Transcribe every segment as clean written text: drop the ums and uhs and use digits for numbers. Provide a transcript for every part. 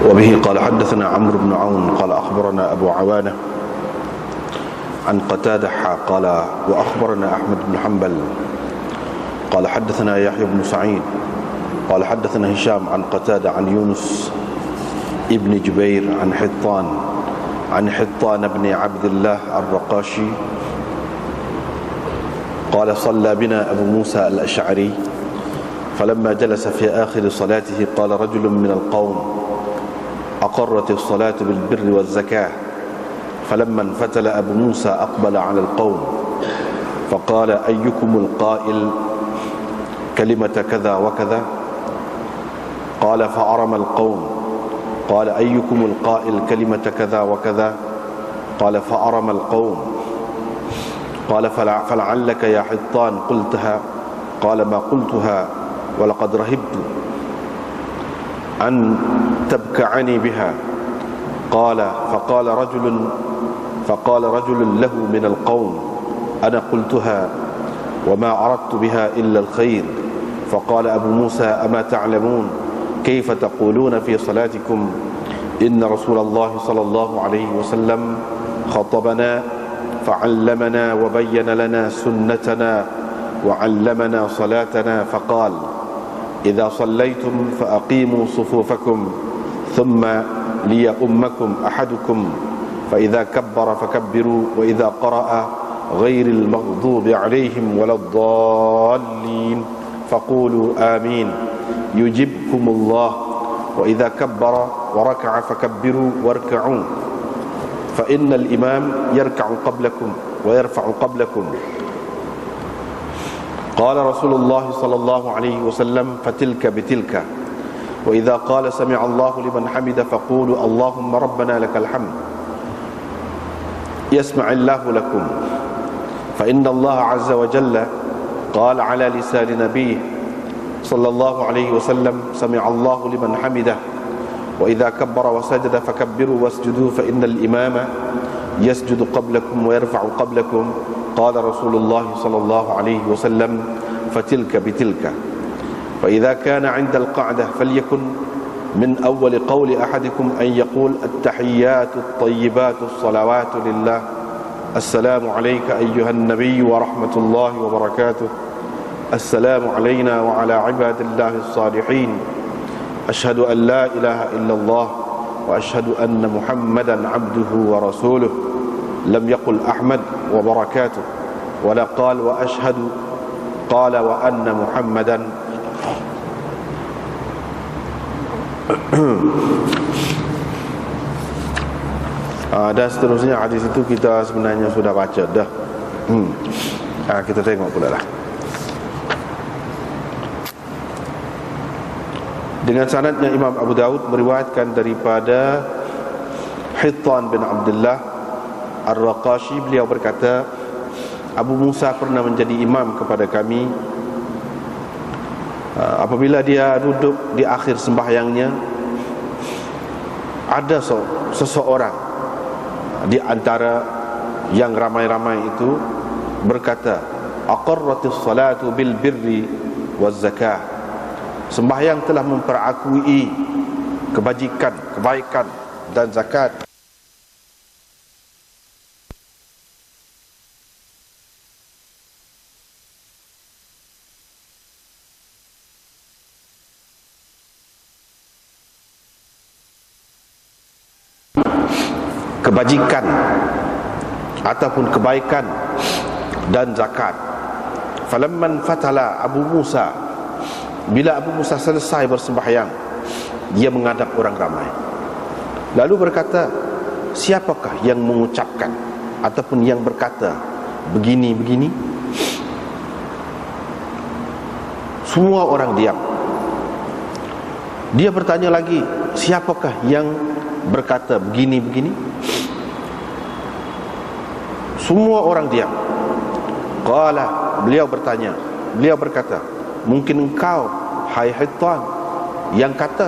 وبه قال حدثنا عمرو بن عون قال أخبرنا أبو عوانة عن قتادة قال وأخبرنا أحمد بن حنبل قال حدثنا يحيى بن سعيد قال حدثنا هشام عن قتادة عن يونس ابن جبير عن حطان بن عبد الله الرقاشي قال صلى بنا أبو موسى الأشعري فلما جلس في آخر صلاته قال رجل من القوم أقرت الصلاة بالبر والزكاة فلما انفتل أبو موسى أقبل على القوم فقال أيكم القائل كلمة كذا وكذا قال فأرم القوم قال أيكم القائل كلمة كذا وكذا قال فأرم القوم قال فلعلك يا حطان قلتها قال ما قلتها ولقد رهبت أن تبكعني بها قال فقال رجل له من القوم أنا قلتها وما أردت بها إلا الخير فقال أبو موسى أما تعلمون كيف تقولون في صلاتكم إن رسول الله صلى الله عليه وسلم خطبنا فعلمنا وبين لنا سنتنا وعلمنا صلاتنا فقال إذا صليتم فأقيموا صفوفكم ثم ليؤمكم أحدكم فإذا كبر فكبروا وإذا قرأ غير المغضوب عليهم ولا الضالين فقولوا آمين يجبكم الله وإذا كبر وركع فكبروا واركعوا فإن الإمام يركع قبلكم ويرفع قبلكم قال رسول الله صلى الله عليه وسلم فتلك بتلك وإذا قال سمع الله لمن حمد فقولوا اللهم ربنا لك الحمد يسمع الله لكم فإن الله عز وجل قال على لسان نبيه صلى الله عليه وسلم سمع الله لمن حمده وإذا كبر وسجد فكبروا واسجدوا فإن الإمام يسجد قبلكم ويرفع قبلكم قال رسول الله صلى الله عليه وسلم فتلك بتلك فإذا كان عند القعدة فليكن من أول قول أحدكم أن يقول التحيات الطيبات الصلوات لله السلام عليك أيها النبي ورحمة الله وبركاته السلام علينا وعلى عباد الله الصالحين أشهد أن لا إله إلا الله وأشهد أن محمدا عبده ورسوله لم يقل أحمد وبركاته ولا قال وأشهد قال وأن محمدا dan seterusnya hadis itu kita sebenarnya sudah baca dah. Kita tengok pula lah. Dengan sanadnya Imam Abu Daud meriwayatkan daripada Hittan bin Abdullah Ar-Raqashi, beliau berkata Abu Musa pernah menjadi imam kepada kami. Apabila dia duduk di akhir sembahyangnya, ada seseorang di antara yang ramai-ramai itu berkata aqarratis salatu bil birri waz zakah, sembahyang telah memperakui kebaikan dan zakat. Kebajikan ataupun kebaikan dan zakat. Falamman fatala Abu Musa, bila Abu Musa selesai bersembahyang, dia menghadap orang ramai lalu berkata, siapakah yang mengucapkan ataupun yang berkata begini-begini? Semua orang diam. Dia bertanya lagi, siapakah yang berkata begini-begini? Semua orang diam. Qala, beliau berkata, mungkin engkau hai Hittan yang kata.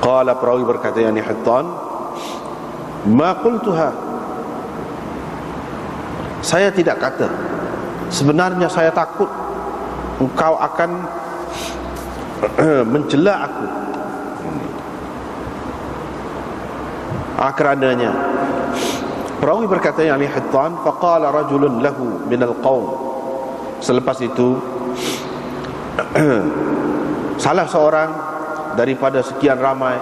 Qala, perawi berkata, yani Hittan, ma qultuha, saya tidak kata. Sebenarnya saya takut engkau akan mencela aku. Kerananya perawi berkata yang Hittan, faqala rajulun lahu minal qaum. Selepas itu salah seorang daripada sekian ramai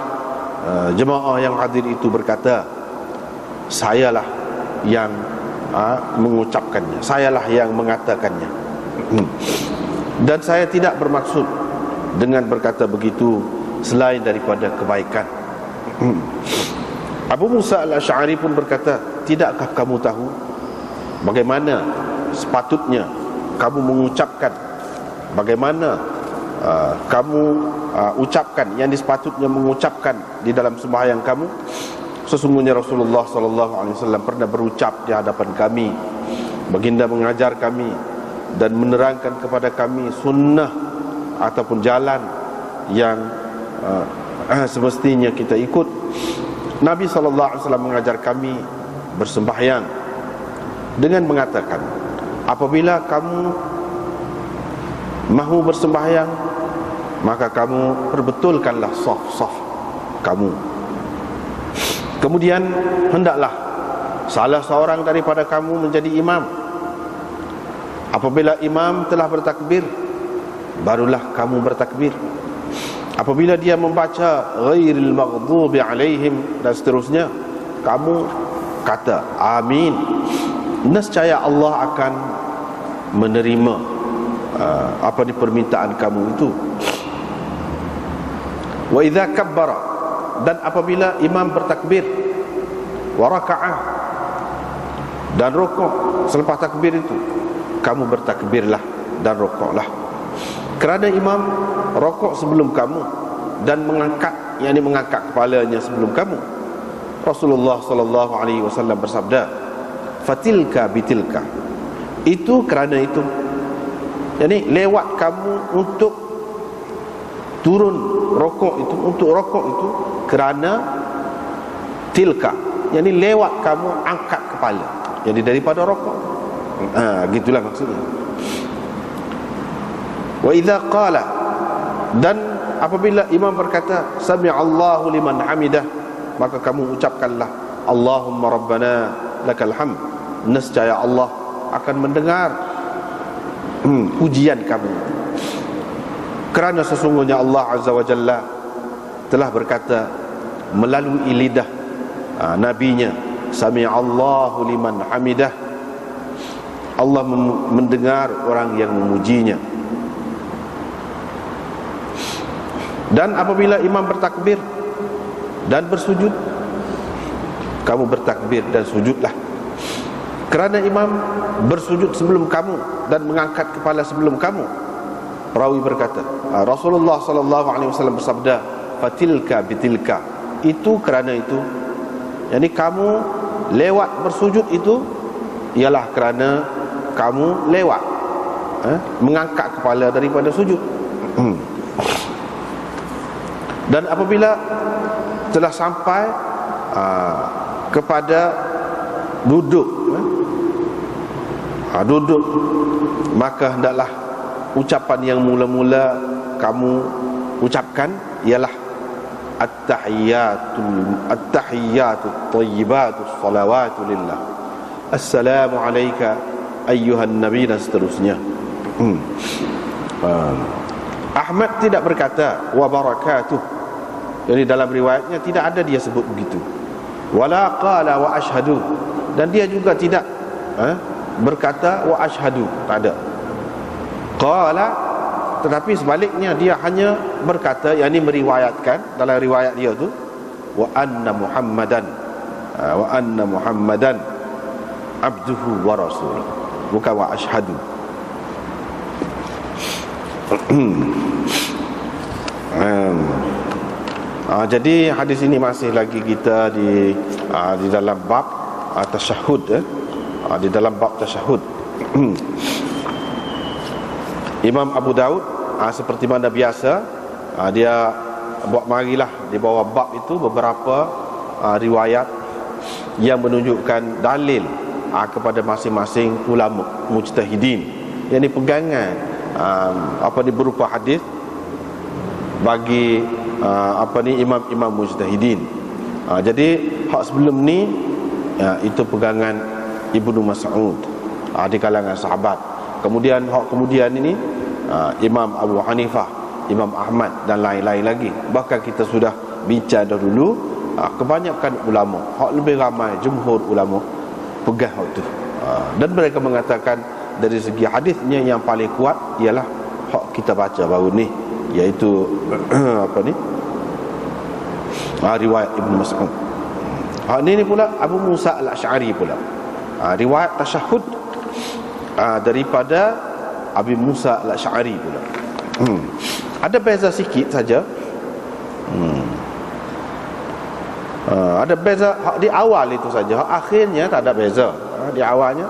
jemaah yang hadir itu berkata, sayalah yang mengucapkannya, sayalah yang mengatakannya, dan saya tidak bermaksud dengan berkata begitu selain daripada kebaikan. Abu Musa al-Asy'ari pun berkata, tidakkah kamu tahu bagaimana sepatutnya kamu mengucapkan, bagaimana kamu ucapkan yang sepatutnya mengucapkan di dalam sembahyang kamu? Sesungguhnya Rasulullah SAW pernah berucap di hadapan kami, baginda mengajar kami dan menerangkan kepada kami sunnah ataupun jalan yang semestinya kita ikut. Nabi SAW mengajar kami bersembahyang dengan mengatakan, apabila kamu mahu bersembahyang, maka kamu perbetulkanlah saf-saf kamu. Kemudian hendaklah salah seorang daripada kamu menjadi imam. Apabila imam telah bertakbir, barulah kamu bertakbir. Apabila dia membaca ghairil maghdubi alaihim dan seterusnya, kamu kata amin. Nescaya Allah akan menerima permintaan kamu itu. Wa idza kabbara, dan apabila imam bertakbir, wa raka'ah, dan rukuk selepas takbir itu, kamu bertakbirlah dan rukuklah. Kerana imam rukuk sebelum kamu dan mengangkat kepalanya sebelum kamu. Rasulullah SAW bersabda, fatilka bitilka, itu kerana itu, yani lewat kamu untuk turun rokok itu, untuk rokok itu kerana tilka, yani lewat kamu angkat kepala, jadi daripada rokok. Gitulah maksudnya. Wa idza qala, dan apabila imam berkata sami'allahu liman hamidah, maka kamu ucapkanlah Allahumma rabbana lakal hamd. Nescaya Allah akan mendengar pujian kamu. Kerana sesungguhnya Allah Azza wa Jalla telah berkata melalui lidah nabinya, sami'allahu liman hamidah, Allah mendengar orang yang memujinya. Dan apabila imam bertakbir dan bersujud, kamu bertakbir dan sujudlah. Kerana imam bersujud sebelum kamu dan mengangkat kepala sebelum kamu. Perawi berkata, Rasulullah SAW bersabda, fatilka bitilka, itu kerana itu, yani kamu lewat bersujud itu ialah kerana kamu lewat mengangkat kepala daripada sujud. Dan apabila telah sampai kepada duduk, duduk, maka hendaklah ucapan yang mula-mula kamu ucapkan ialah at-tahiyyatut thayyibatus salawatu lillah, assalamu alayka ayyuhan nabi, dan seterusnya. Ahmad tidak berkata wa barakatuh, jadi dalam riwayatnya tidak ada dia sebut begitu. Wala qala wa ashhadu, dan dia juga tidak berkata wa ashhadu, tak ada. Qala, tetapi sebaliknya dia hanya berkata, yakni meriwayatkan dalam riwayat dia tu, wa anna Muhammadan abduhu wa rasuluh, bukan wa ashhadu. Jadi hadis ini masih lagi kita di dalam bab tasyahud, di dalam bab tasyahud. Imam Abu Daud seperti mana biasa, dia buat marilah di bawah bab itu beberapa riwayat yang menunjukkan dalil kepada masing-masing ulama mujtahidin, yang ini pegangan berupa hadis bagi imam-imam mujtahidin. Jadi hak sebelum ni itu pegangan Ibnu Mas'ud di kalangan sahabat. Kemudian hak kemudian ini Imam Abu Hanifah, Imam Ahmad dan lain-lain lagi. Bahkan kita sudah bincang dahulu, kebanyakan ulama, hak lebih ramai jumhur ulama pegang hak tu. Dan mereka mengatakan dari segi hadisnya yang paling kuat ialah hak kita baca baru ni, iaitu riwayat Ibnu Mas'ud. Ini pula Abu Musa al-Asy'ari pula, riwayat tasyahud daripada Abu Musa al-Asy'ari pula. Ada beza sikit saja. Ada beza di awal itu saja, akhirnya tak ada beza. Di awalnya,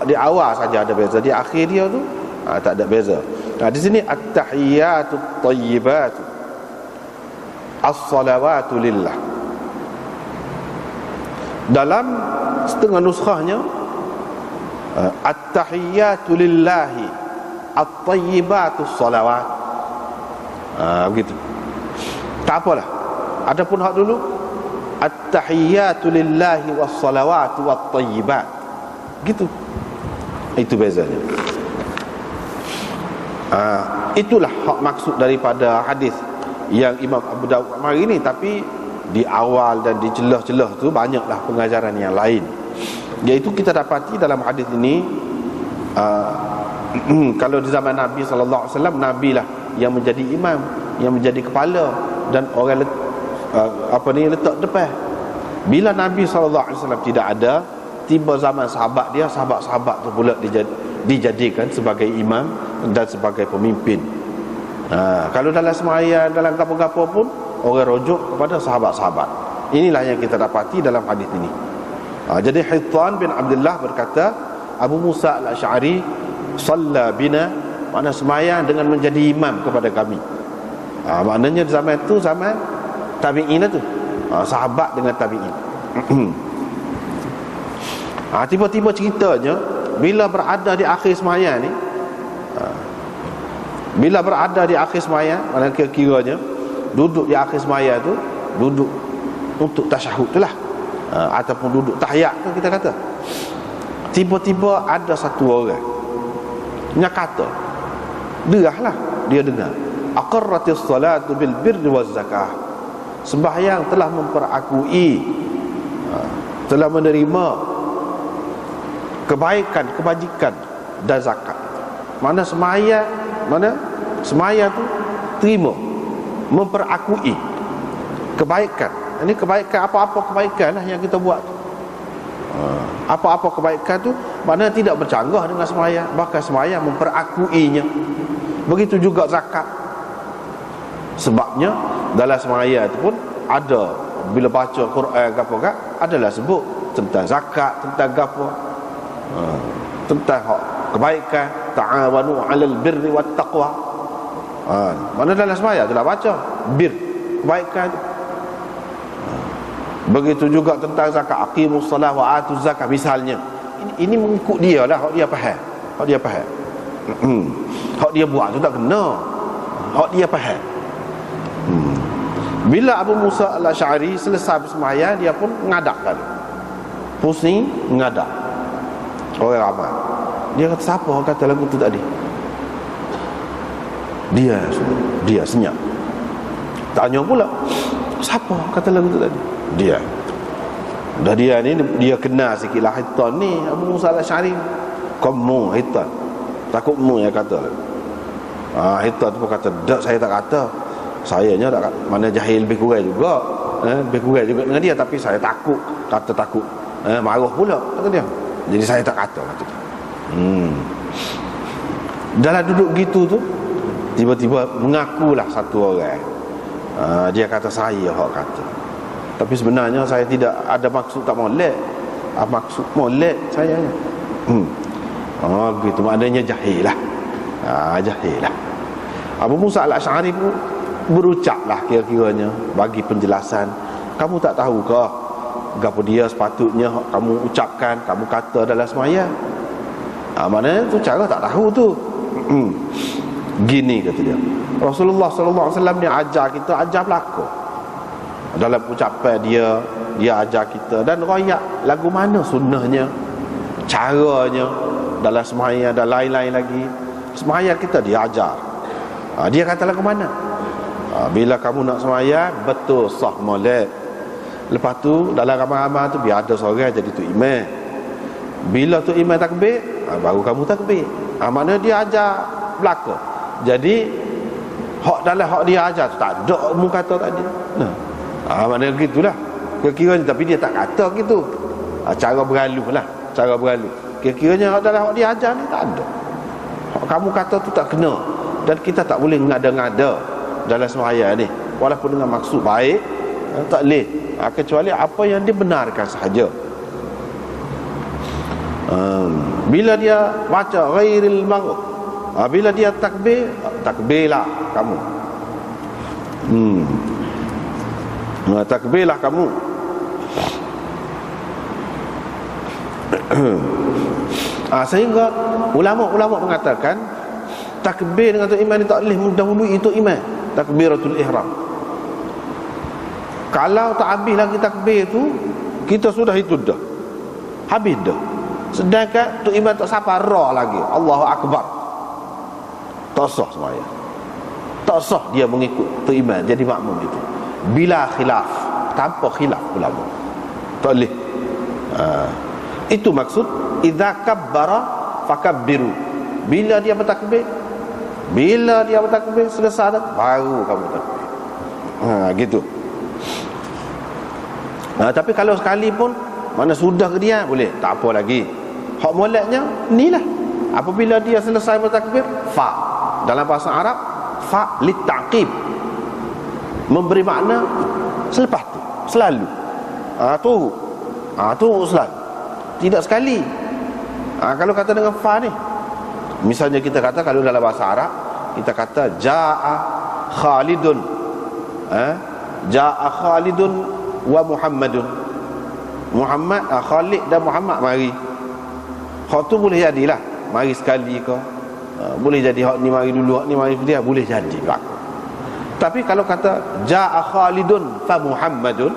di awal saja ada beza, di akhir dia tu tak ada beza. Di sini at-tahiyyatut thayyibatu as-salawatu lillah. Dalam setengah nuskhahnya at-tahiyyatu lillahi at-thayyibatu as-salawat. Begitu. Tak apalah. Adapun hak dulu at-tahiyyatu lillahi was-salawatu wat-thayyibat. Gitu. Itu bezanya. Itulah hak maksud daripada hadis yang Imam Abu Dawud mari ini. Tapi di awal dan di celah-celah tu banyaklah pengajaran yang lain. Iaitu kita dapati dalam hadis ini, kalau di zaman Nabi sallallahu alaihi wasallam, Nabi lah yang menjadi imam, yang menjadi kepala, dan orang letak depan. Bila Nabi sallallahu alaihi wasallam tidak ada, tiba zaman sahabat dia, sahabat-sahabat tu pula dijadikan sebagai imam dan sebagai pemimpin. Kalau dalam sembahyang, dalam gapo-gapo pun orang rujuk kepada sahabat-sahabat. Inilah yang kita dapati dalam hadis ini. Jadi Hittan bin Abdullah berkata, Abu Musa al-Asy'ari salla bina, makna sembahyang dengan menjadi imam kepada kami. Maknanya zaman itu zaman tabi'in tu, sahabat dengan tabi'in. Tiba-tiba ceritanya, bila berada di akhir sembahyang ni, bila berada di akhir sembahyang, mana kira-kiranya duduk di akhir sembahyang tu, duduk untuk tasyahud tu lah, ataupun duduk tahiyat tu kita kata. Tiba-tiba ada satu orang yang kata, dia dengar, aqarratis salatu bil birri waz zakah. Sembahyang telah memperakui, telah menerima kebaikan, kebajikan dan zakat. Mana semaya tu terima, memperakui kebaikan. Ini kebaikan, apa-apa kebaikan lah yang kita buat. Apa-apa kebaikan tu maknanya tidak bercanggah dengan semaya, bahkan semaya memperakuinya. Begitu juga zakat. Sebabnya dalam semaya itu pun ada, bila baca Quran apa-apa, adalah sebut tentang zakat, tentang gapo, tentang kebaikan, ta'awanu 'alal birri wat taqwa. Mana dalam semaya telah baca bir, kebaikan. Begitu juga tentang zakat, aqimus salah wa atuz zakat misalnya. Ini mengikut dia lah, hak dia faham. Hak dia faham. Hak dia buat tu tak kena. Hak dia faham. Bila Abu Musa al-Asy'ari selesai bersembahyang, dia pun ngadakkan. Pusing ngadak. Orang ramai. Dia kata, siapa orang kata lagu tu tadi? Dia senyap. Tanya pula, siapa kata lagu tu tadi? Dia. Dah dia ni, dia kenal sikit lah Hittan ni, Abu Musa al-Asy'ari. Kamu Hittan, takutmu yang kata. Hittan tu pun kata, tak, saya tak kata. Sayanya tak kata. Mana jahil lebih kurang juga, lebih kurang juga dengan dia. Tapi saya takut, kata takut, marah pula kata dia. Jadi saya tak kata, kata dia. Dalam duduk gitu tu, tiba-tiba mengakulah satu orang. Dia kata, saya hak kata. Tapi sebenarnya saya tidak ada maksud tak molek. Maksud molek saya. Gitu maknanya jahil lah. Jahil lah. Abu Musa al-Asy'ari pun berucaplah kira-kiranya, bagi penjelasan. Kamu tak tahu ke gapo dia sepatutnya kamu ucapkan, kamu kata dalam sembahyang? Maknanya tu cara tak tahu tu. Gini kata dia, Rasulullah sallallahu alaihi wasallam ni ajar kita, ajar belaka. Dalam ucapan dia, dia ajar kita. Dan royak lagu mana sunnahnya, caranya dalam sembahyang dan lain-lain lagi. Sembahyang kita dia ajar. Dia kata lagu mana. Bila kamu nak sembahyang betul sah molek. Lepas tu dalam ramai-ramai tu biar ada seorang jadi tu imam. Bila tu imam takbir, baru kamu takbir. Maknanya dia ajar belaka. Jadi hak dalam hak dia ajar tu tak ada mu kata tadi. Maknanya gitulah kira-kiranya, tapi dia tak kata gitu. Cara beraluh lah, cara beraluh. Kira-kiranya hak dalam hak dia ajar ni tak ada. Hak kamu kata tu tak kena. Dan kita tak boleh ngada-ngada dalam sembahyang ni, walaupun dengan maksud baik, tak boleh, kecuali apa yang dibenarkan sahaja. Bila dia baca ghairil maghdub, bila dia takbir, takbirlah kamu. Takbirlah kamu. Sehingga ulama-ulama mengatakan takbir dengan tu imam ni tak boleh mendahului itu imam, takbiratul ihram. Kalau tak habis lagi takbir tu, kita sudah itu dah, habis dah. Sedangkan tu imam tak sampai rah lagi, Allahu Akbar, tak sah sembahyang, tak sah dia mengikut tu imam jadi makmum itu, bila khilaf, tanpa khilaf ulama, tak boleh. Itu maksud idza kabbara fakabbiru. Bila dia bertakbir, selesai dah, baru kamu takbir. Gitu. Tapi kalau sekali pun mana sudah ke dia, boleh, tak apa lagi. Hak moleknya inilah, apabila dia selesai bertakbir, fa dalam bahasa Arab, fa litaqib, memberi makna selepas tu, selalu. Tu selalu, tidak sekali. Kalau kata dengan fa ni, misalnya kita kata kalau dalam bahasa Arab kita kata jaa Khalidun, jaa Khalidun wa Muhammadun. Muhammad, Khalid dan Muhammad mari. Hak tu boleh jadilah mari sekali ke, boleh jadi hak ni mari dulu, hak ni mari dia, boleh jadi lah. Tapi kalau kata jaa Khalidun fa Muhammadun,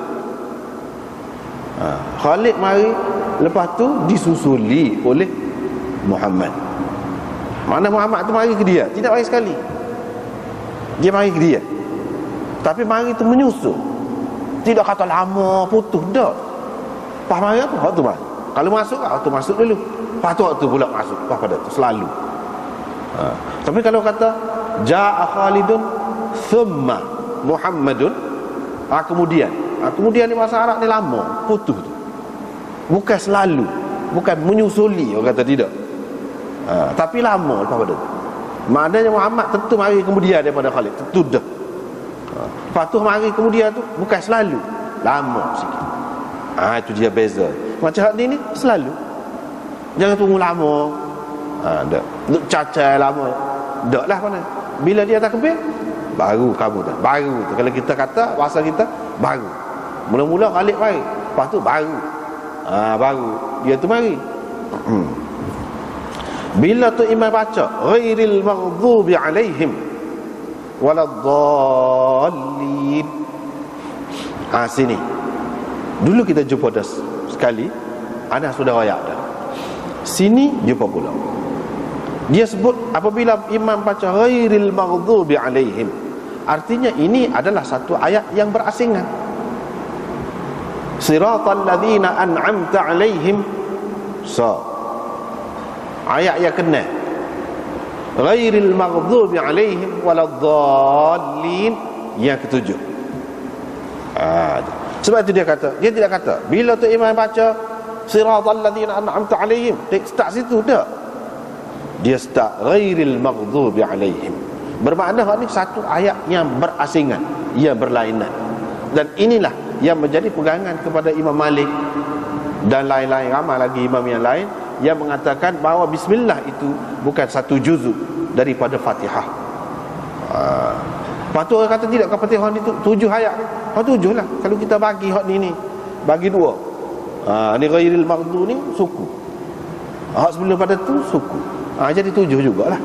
Khalid mari, lepas tu disusuli oleh Muhammad. Mana Muhammad tu mari ke dia, tidak mari sekali, dia mari ke dia, tapi mari tu menyusul, tidak kata lama putus dah. Pas mari apa, hak tu mari. Kalau masuk, hak tu masuk dulu, lepas tu hak tu pula masuk, pas pada tu selalu. Tapi kalau kata jaa Khalidun thumma Muhammadun, kemudian ni bahasa Arab ni lama putus tu, bukan selalu, bukan menyusuli, orang kata tidak. Tapi lama lepas pada tu, maknanya Muhammad tentu mari kemudian daripada Khalid, tentu dah. Lepas tu mari kemudian tu bukan selalu, lama sikit. Itu dia beza. Macam hak ni selalu, jangan tunggu lama. Dak duk cacat lama, dak lah mana. Bila dia takbir, baru kamu dah, baru tu. Kalau kita kata bahasa kita, baru mula-mula Khalid mari, lepas tu baru baru dia tu mari. Bila tu imam baca ghairil maghdubi alaihim waladdallin, sini dulu kita jumpa dah sekali, Anas sudah royak dah. Sini jumpa pula, dia sebut apabila imam baca ghairil maghdubi alaihim, artinya ini adalah satu ayat yang berasingan. Siratal ladzina an'amta alaihim, ayat yang kena ghairil maghdubi alaihim waladdallin, yang ketujuh. Sebab itu dia kata, dia tidak kata bila tu imam baca siratal ladzina an'amta alaihim, dia start situ dah, dia start ghairil maghdubi alaihim. Bermakna ni satu ayat yang berasingan, yang berlainan. Dan inilah yang menjadi pegangan kepada Imam Malik dan lain-lain, ramai lagi imam yang lain yang mengatakan bahawa bismillah itu bukan satu juzuk daripada Fatihah. Lepas tu orang kata tidak, Fatihah ni 7 ayat ni. 7 lah. Kalau kita bagi hak ni bagi 2. Ni ghairil maghdubi ni suku. Hak sebelum pada tu suku. Jadi 7 jugalah.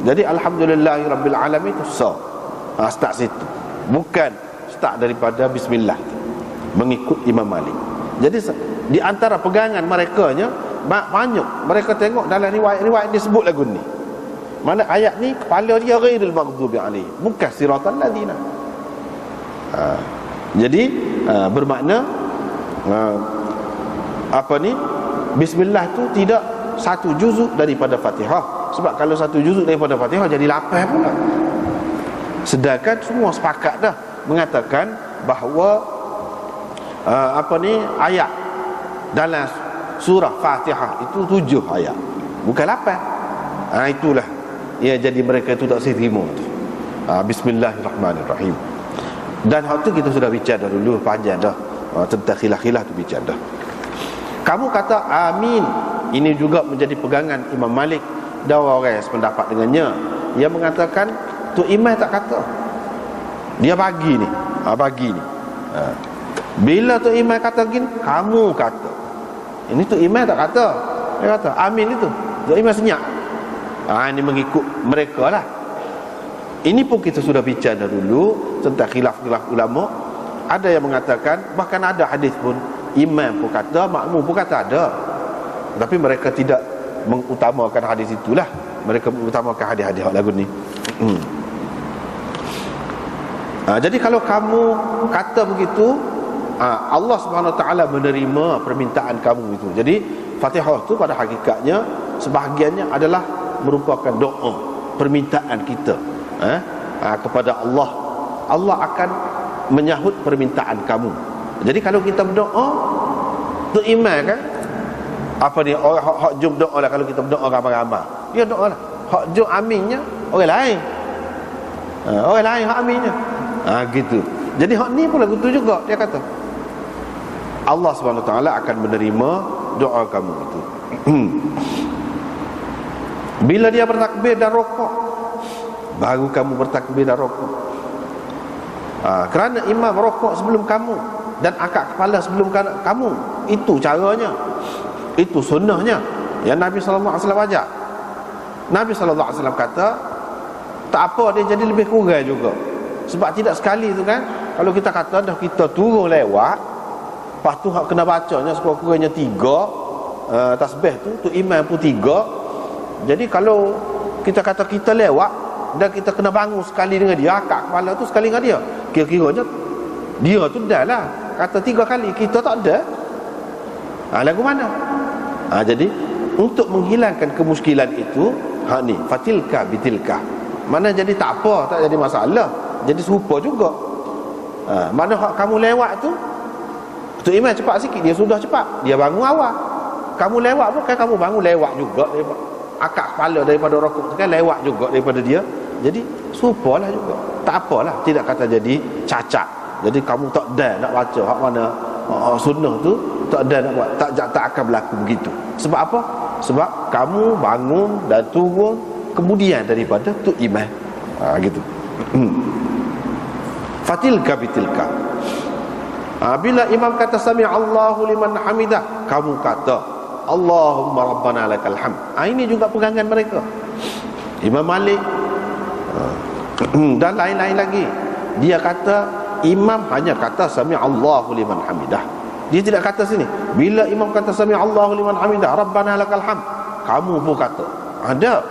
Jadi alhamdulillahirabbil alamin itu start situ. Bukan start daripada bismillah. mengikut Imam Malik. Jadi di antara pegangan merekanya banyak mereka tengok dalam riwayat-riwayat disebut lagu ni. Mana ayat ni kepala dia ghairil maghdubi alaihim, bukan siratal ladzina. Jadi bermakna bismillah tu tidak satu juzuk daripada Fatihah. Sebab kalau satu juzuk daripada Fatihah jadi 8 pula. Sedangkan semua sepakat dah mengatakan bahawa ayat dalam surah Fatihah itu 7 ayat, bukan 8. Itulah ya, jadi mereka itu tak terima tu. Bismillahirrahmanirrahim. Dan hal tu kita sudah bicara dulu panjang dah, tentang khilaf-khilaf tu bicara dah. Kamu kata amin, ini juga menjadi pegangan Imam Malik dan orang yang sependapat dengannya. Dia mengatakan tu imam tak kata, dia bagi ni, bila tu imam kata gini, kamu kata. Ini tu imam tak kata, dia kata amin itu, tu imam senyap. Ini mengikut mereka lah. Ini pun kita sudah bicara dulu tentang khilaf-khilaf ulama. Ada yang mengatakan, bahkan ada hadis pun imam pun kata, makmum pun kata ada. Tapi mereka tidak mengutamakan hadis itulah. Mereka mengutamakan hadis-hadis lagu ni. Jadi kalau kamu kata begitu, Allah Subhanahu Wa Taala menerima permintaan kamu itu. Jadi Fatihah itu pada hakikatnya sebahagiannya adalah merupakan doa, permintaan kita kepada Allah. Allah akan menyahut permintaan kamu. Jadi kalau kita berdoa, tu iman kan? Apa ni, orang hak jom doa lah. Kalau kita berdoa ramai-ramai, dia doa lah. Hak jom aminnya orang lain, orang lain hak aminnya, gitu. Jadi hak ni pun lagu tu juga. Dia kata Allah Subhanahu Wa Taala akan menerima doa kamu itu. Bila dia bertakbir dan rokok, baru kamu bertakbir dan rokok. Kerana imam rokok sebelum kamu dan angkat kepala sebelum kamu. Itu caranya, itu sunnahnya yang Nabi SAW ajar. Nabi SAW kata, tak apa, dia jadi lebih kurang juga. Sebab tidak sekali tu kan, kalau kita kata dah kita turun lewat, lepas tu hak kena bacanya sekurang-kurangnya 3 tasbih tu imam pun 3. Jadi kalau kita kata kita lewat dan kita kena bangun sekali dengan dia, angkat kepala tu sekali dengan dia, kira-kiranya dia tu dah lah kata 3 kali, kita tak ada. Lagu mana? Jadi untuk menghilangkan kemuskilan itu, ni fatilka bitilka, mana jadi tak apa, tak jadi masalah, jadi serupa juga. Mana hak kamu lewat tu imam cepat sikit, dia sudah cepat, dia bangun awal. Kamu lewat pun kan kamu bangun lewat juga, akak kepala daripada rokok kan lewat juga daripada dia. Jadi serupalah juga, tak apalah, tidak kata jadi cacat. Jadi kamu tak ada nak baca hak mana sunnah tu, tak ada nak buat, tak akan berlaku begitu. Sebab apa? Sebab kamu bangun dan turun kemudian daripada tu imam. Gitu. Fatilka bitilka. Bila imam kata sami Allahu liman hamidah, kamu kata Allahumma rabbana lakal hamd. Ini juga pegangan mereka, Imam Malik dan lain-lain lagi. Dia kata imam hanya kata sami Allahu liman hamidah. Dia tidak kata sini, bila imam kata sami Allahu liman hamidah rabbana lakal hamd, kamu pun kata. Ada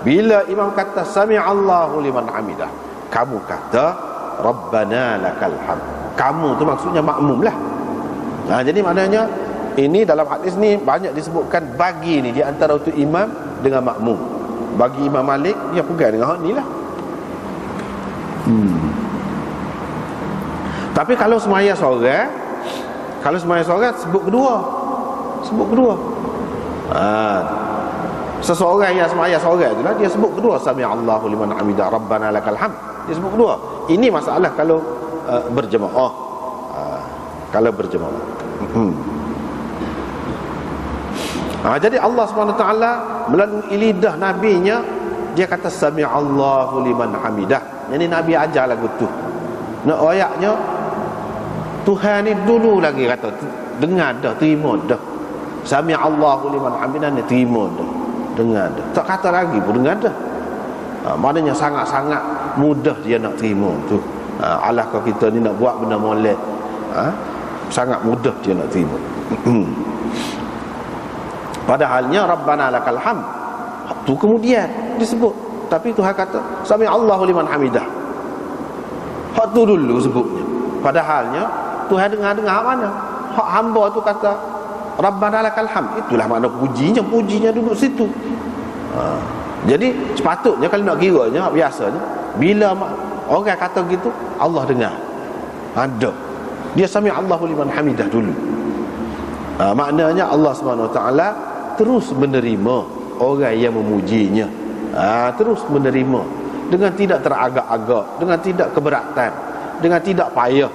bila imam kata sami Allahu liman hamidah, kamu kata rabbana lakal hamd. Kamu tu maksudnya makmum lah. Jadi maknanya ini dalam hadis ni banyak disebutkan bagi ni di antara untuk imam dengan makmum. Bagi Imam Malik, dia pegang dengan hak ni lah. Tapi kalau semaya seorang, sebut kedua. Seseorang yang semaya seorang tu lah, dia sebut kedua, sami Allahu liman hamidah rabbana lakal hamd. Dia sebut kedua. Ini masalah kalau berjemaah. Kalau berjemaah. Jadi Allah SWT melalui lidah nabinya, dia kata sami Allahu liman hamidah. Ini Nabi ajar lagu tu. Nak ayatnya, Tuhan ni dulu lagi kata, dengar dah, terima dah. Sami Allahu liman hamidah ni terima dah, dengar dah. Tak kata lagi pun dengar dah. Maknanya sangat-sangat mudah dia nak terima tu. Alah kalau kita ni nak buat benda molek, sangat mudah dia nak terima. Padahalnya Rabbana lakal hamd tu kemudian disebut, tapi Tuhan kata sami Allahu liman hamidah. Hak tu dulu sebutnya. Padahalnya Tuhan dengar mana? Hak hamba tu kata Rabbana lakal hamd, itulah makna pujinya duduk situ. Jadi sepatutnya kalau nak kiranya biasanya bila orang kata gitu Allah dengar. Ada. Dia sami Allahu liman hamidah dulu. Maknanya Allah SWT terus menerima orang yang memujinya. Terus menerima dengan tidak teragak-agak, dengan tidak keberatan, dengan tidak payah.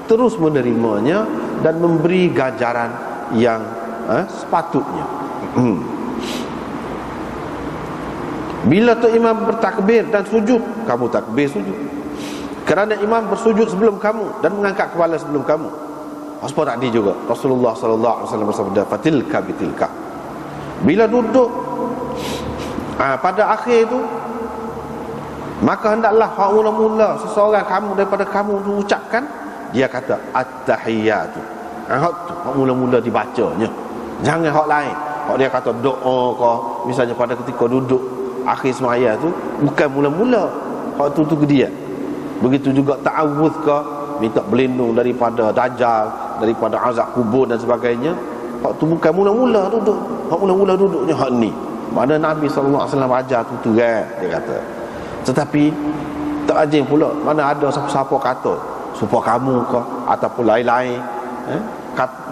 Terus menerimanya dan memberi ganjaran yang sepatutnya. Bila tu imam bertakbir dan sujud, kamu takbir sujud. Kerana imam bersujud sebelum kamu dan mengangkat kepala sebelum kamu. Apa tadi juga Rasulullah sallallahu alaihi wasallam bersabda, fatilka bitilka. Bila duduk pada akhir itu, maka hendaklah hak mula-mula seseorang kamu daripada kamu tu ucapkan, dia kata at-tahiyyatu. Hak tu hak mula-mula dibacanya. Jangan hak lain. Hak dia kata doa ke, misalnya pada ketika duduk akhir semaya tu, bukan mula-mula. Hak tu ke dia. Begitu juga ta'awudz ke, minta berlindung daripada dajjal, daripada azab kubur dan sebagainya. Hak tu bukan mula-mula duduk. Hak mula-mula duduknya hak ni. Mana Nabi SAW ajar tu terang, dia kata. Tetapi tak ajing pula, mana ada siapa-siapa kata supaya kamu ke ataupun lain-lain,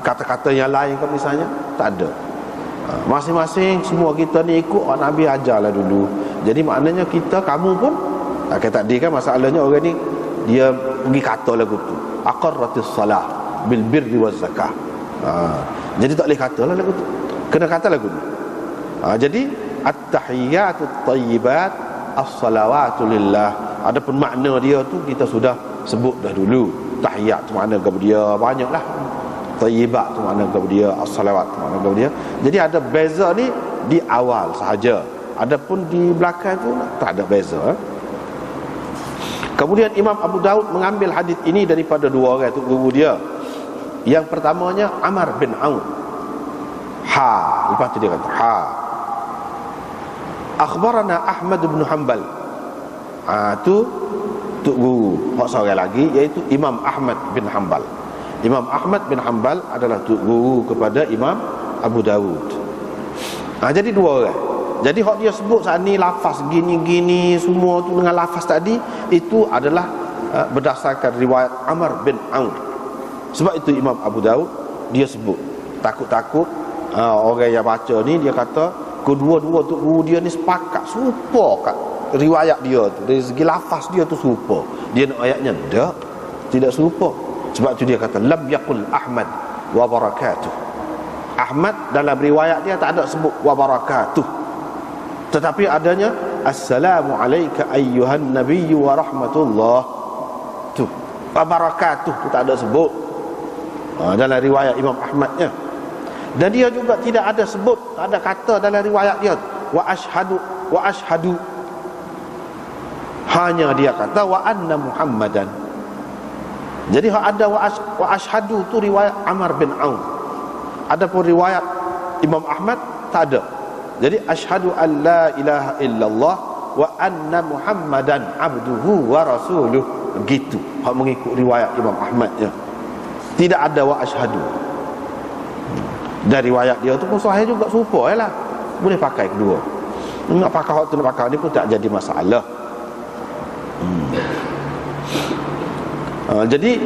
kata-kata yang lain ke misalnya, tak ada. Masing-masing semua kita ni ikut Nabi ajarlah dulu. Jadi maknanya kita, kamu pun kata tadi kan masalahnya orang ni dia pergi kata lagu tu aqarratis salah bil birri waz zakah. Jadi tak boleh katalah lagu tu, kena kata lagu ni. Jadi at-tahiyyatut thayyibat as-salawatu lillah. Adapun makna dia tu kita sudah sebut dah dulu. Tahiyat tu makna kepada dia banyaklah. Thayyibat tu makna kepada dia, as-salawat tu makna kepada dia. Jadi ada beza ni di awal sahaja. Adapun di belakang tu tak ada beza. Kemudian Imam Abu Daud mengambil hadis ini daripada dua orang tu guru dia. Yang pertamanya Amr bin Aun. Lepas tu dia kata akhbarana Ahmad bin Hanbal. Tu tuk guru hak seorang lagi, iaitu Imam Ahmad bin Hanbal. Imam Ahmad bin Hanbal adalah tuk guru kepada Imam Abu Daud. Jadi dua orang. Jadi hak dia sebut saat ni lafaz gini-gini semua tu dengan lafaz tadi, itu adalah berdasarkan riwayat Amr bin Aun. Sebab itu Imam Abu Daud dia sebut, takut-takut orang yang baca ni dia kata kedua-dua tu guru dia ni sepakat serupa kat riwayat dia tu, dari segi lafaz dia tu serupa. Dia nak ayatnya tidak serupa. Sebab tu dia kata lam yaqul Ahmad wa barakatuh. Ahmad dalam riwayat dia tak ada sebut wa barakatuh, tetapi adanya assalamu alayka ayyuhan nabiyyu wa rahmatullah. Tu wa barakatuh tu tak ada sebut dalam riwayat Imam Ahmadnya. Dan dia juga tidak ada sebut, tak ada kata dalam riwayat dia wa ashhadu. Hanya dia kata wa anna Muhammadan. Jadi ada wa ashhadu tu riwayat Amr bin Aun. Adapun riwayat Imam Ahmad tak ada. Jadi asyhadu an la ilaha illallah wa anna Muhammadan abduhu wa rasuluh. Begitu hak mengikut riwayat Imam Ahmadnya. Tidak ada wa ashhadu. Dan riwayat dia tu pun sahih juga, serupa lah. Boleh pakai kedua. Nak pakai hak tu nak pakai ni pun tak jadi masalah. Jadi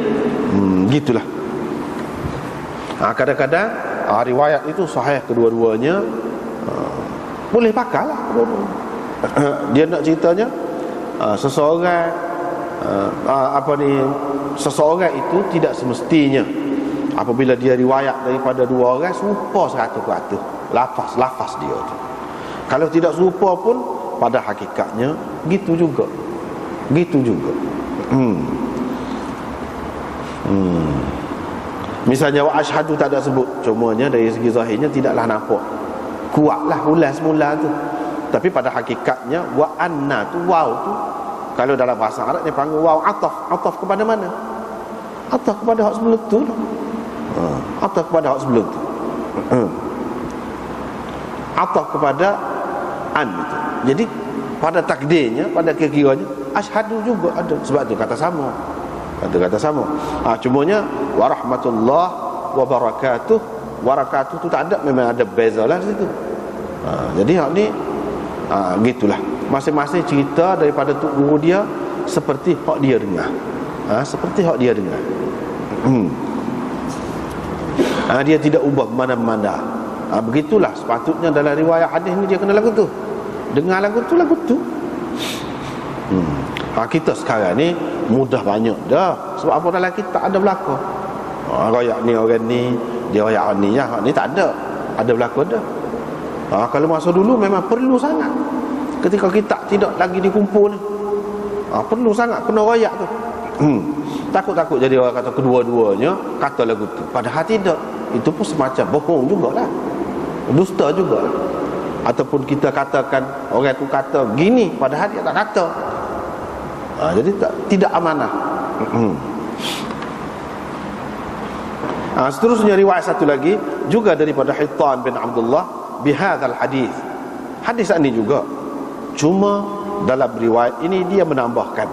gitulah. Kadang-kadang riwayat itu sahih kedua-duanya, boleh pakai lah kedua-duanya. Dia nak ceritanya seseorang seseorang itu tidak semestinya apabila dia riwayat daripada dua orang serupa 100% lafaz dia tu. Kalau tidak serupa pun pada hakikatnya gitu juga. Misalnya wa asyhadu tak ada sebut, cumanya dari segi zahirnya tidaklah nampak kuatlah ulas semula tu. Tapi pada hakikatnya wa anna tu, waw tu, kalau dalam bahasa Arab dia panggil waw ataf kepada mana? atau kepada hak sebelum tu lah. Atau kepada hak sebelum tu, atau kepada an itu. Jadi pada takdirnya, pada kira-kiranya asyhadu juga ada. Sebab tu kata sama. Kata sama. Cumanya warahmatullah wabarakatuh. Wabarakatuh tu tak ada, memang ada bezalah di situ. Jadi hak ni gitulah. Masing-masing cerita daripada tok guru dia seperti hak dia dengar. Seperti hak dia dengar. Dia tidak ubah mana-mana. Begitulah sepatutnya dalam riwayat hadis ni dia kena lagu tu. Dengar lagu tu. Kita sekarang ni mudah banyak dah. Sebab apa dalam kitab ada berlaku. Royak ni orang ni, dia royak ni ya, ni tak ada. Ada berlaku dah. Kalau masa dulu memang perlu sangat. Ketika kitab tidak lagi dikumpul ni, perlu sangat kena royak tu. Takut-takut jadi orang kata kedua-duanya kata lagu tu. Padahal tidak. Itu pun semacam bohong jugalah, dusta juga. Ataupun kita katakan orang tu kata gini padahal dia tak kata. Jadi tidak amanah. Seterusnya riwayat satu lagi juga daripada Hittan bin Abdullah bihadzal hadis. Hadis ini juga, cuma dalam riwayat ini dia menambahkan.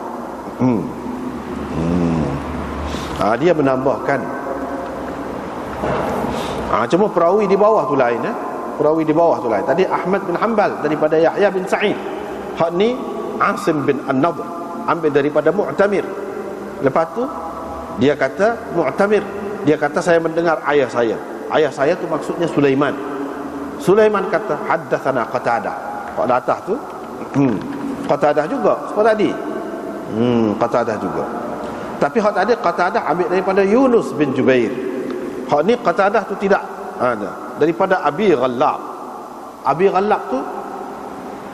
Dia menambahkan. Cuma perawi di bawah tu lain. Perawi di bawah tu lain. Tadi Ahmad bin Hanbal daripada Yahya bin Sa'id. Hak ni Asim bin An-Nadhr ambil daripada Mu'tamir. Lepas tu dia kata Mu'tamir, dia kata saya mendengar ayah saya. Ayah saya tu maksudnya Sulaiman. Sulaiman kata haddatsana Qatadah. Pada atas tu Qatadah juga seperti tadi. Qatadah juga. Tapi hak tadi Qatadah ambil daripada Yunus bin Jubair. Hak ni Qatadah tu tidak ada daripada Abi Ghallab. Abi Ghallab tu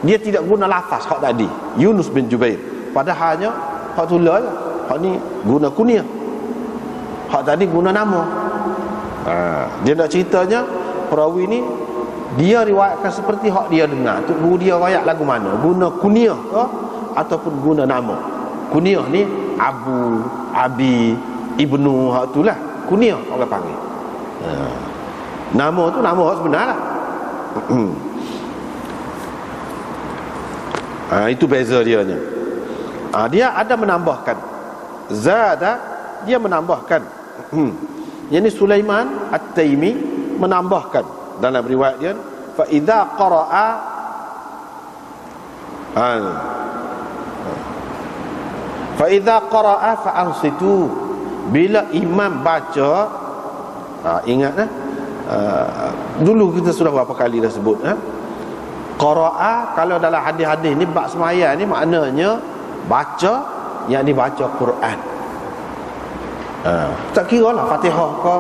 dia tidak guna lafaz hak tadi Yunus bin Jubair. Padahalnya hak tu lah. Hak ni guna kunyah. Hak tadi guna nama. Dia nak ceritanya perawi ni dia riwayatkan seperti hak dia dengar. Tu guru dia riwayat lagu mana? Guna kunyah ke ataupun guna nama? Kunyah ni Abu, Abi, Ibnu, hak itulah kunyah orang panggil. Nama tu nama sebenar lah. Itu beza dia nya. Dia ada menambahkan zada, dia menambahkan. Yang ni Sulaiman At-Taimi menambahkan dalam riwayat dia, fa idza qara'a fa idza qara'a fa ansitu. Bila imam baca, ingat dulu kita sudah berapa kali dah sebut qara'a, kalau dalam hadis-hadis ni bab sembahyang ni maknanya baca, yang dibaca Quran. Tak kira lah Fatihah ke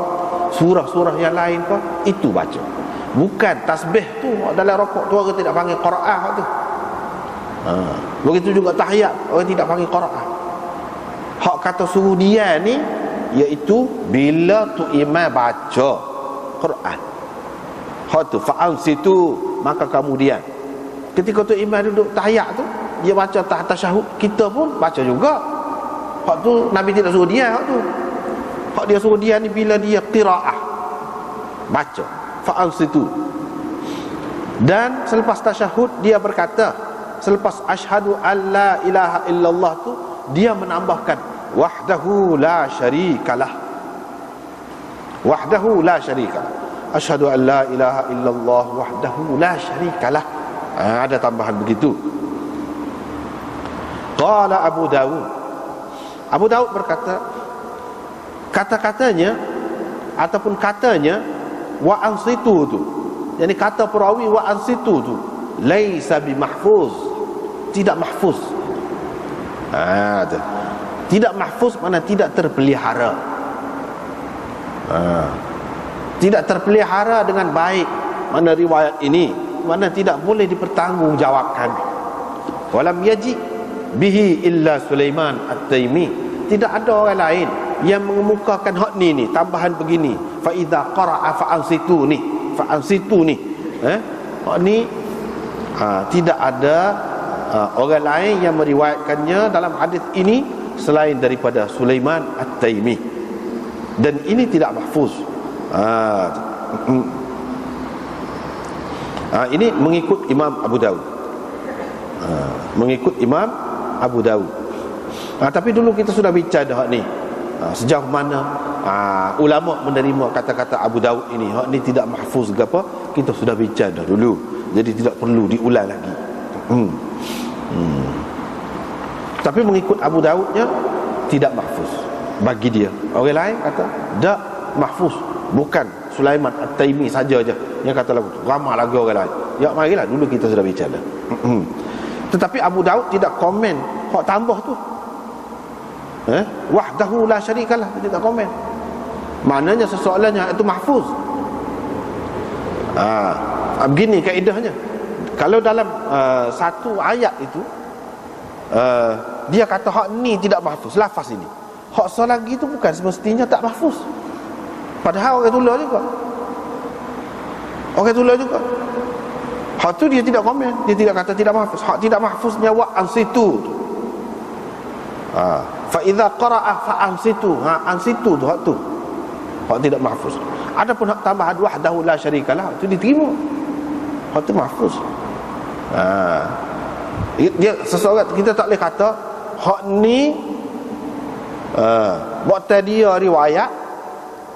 surah-surah yang lain ke, itu baca. Bukan tasbih tu dalam rokok tu orang tidak panggil qaraah tu. Begitu juga tahiyat orang tidak panggil qaraah. Hak kata suruh dia ni iaitu bila tu imam baca Quran. Hak tu fa'al situ, maka kemudian ketika tu imam duduk tahiyat tu dia baca tasyahud, kita pun baca juga. Hak tu Nabi tidak suruh dia. Hak tu hak dia suruh dia ni bila dia qiraah baca fa'al situ. Dan selepas tasyahud dia berkata, selepas asyhadu alla ilaha illallah tu dia menambahkan wahdahu la syarikalah. Wahdahu la syarikalah. Asyhadu an la ilaha illallah wahdahu la syarikalah. Ada tambahan begitu. Qala Abu Dawud. Abu Dawud berkata, kata-katanya ataupun katanya wa ansitu tu, yani kata perawi wa ansitu tu laisa bi mahfuz, tidak mahfuz. Tidak mahfuz mana tidak terpelihara. Tidak terpelihara dengan baik mana riwayat ini, mana tidak boleh dipertanggungjawabkan. Walam yaji bihi illa Sulaiman At-Taimi. Tidak ada orang lain yang mengemukakan hak ni tambahan begini, fa idza qara'a fa ansitu ni, fa ansitu ni. Hak ni tidak ada orang lain yang meriwayatkannya dalam hadis ini selain daripada Sulaiman At-Taimi. Dan ini tidak mahfuz. Ini mengikut Imam Abu Dawud. Mengikut Imam Abu Dawud. Tapi dulu kita sudah bicara dah ni. Sejauh mana ulama menerima kata-kata Abu Dawud ini. Hak ni tidak mahfuz ke apa, kita sudah bicara dah dulu. Jadi tidak perlu diulang lagi. Tapi mengikut Abu Dawudnya tidak mahfuz bagi dia. Orang lain kata tak mahfuz, bukan Sulaiman At-Taimi saja je yang kata lagu tu, ramai lagi orang lain. Ya marilah, dulu kita sudah bicara. Tetapi Abu Dawud tidak komen hak tambah tu. Wahdahu la syarikalah, dia tak komen. Maknanya sesoalannya itu mahfuz. Begini kaedahnya. Kalau dalam satu ayat itu dia kata hak ni tidak mahfuz, lafaz ini. Hak selagi itu bukan semestinya tak mahfuz. Padahal orang tulis juga. Orang tulis juga. Hak tu dia tidak komen, dia tidak kata tidak mahfuz. Hak tidak mahfuznya wa ansitu tu. Fa idza qara'a fa ansitu. Ansitu tu hak tu. Hak tidak mahfuz. Adapun hak tambahan wahdahu la syarikalah, itu diterima. Hak tu mahfuz. Dia seseorang, kita tak boleh kata hak ni Mu'tadiyah riwayat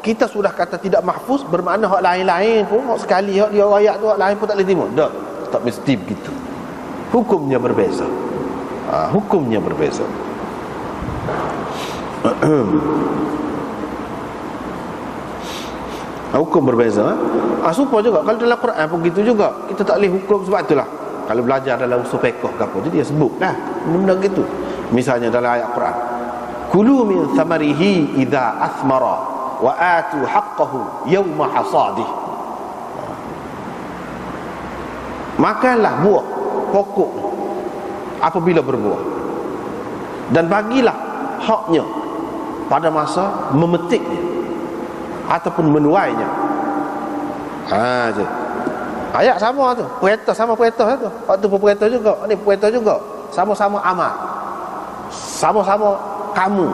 kita sudah kata tidak mahfuz, bermakna hak lain-lain pun, hak sekali hak dia riwayat tu hak lain pun tak boleh terima. Tak mesti begitu. Hukumnya berbeza. Hukumnya berbeza. Hukum berbeza. Supaya juga kalau dalam Quran pun begitu juga. Kita tak boleh hukum sebab itulah. Kalau belajar dalam usul fiqh ke apa, jadi dia sebut dah benda gitu. Misalnya dalam ayat Quran, kulu min thamarihi idza athmara wa atu haqqahu yawma hasadih. Makanlah buah pokok apabila berbuah, dan bagilah haknya pada masa memetiknya ataupun menuainya. Ayat sama tu, perintah sama perintah tu. Waktu perintah juga, ni perintah juga. Sama-sama amal, sama-sama kamu.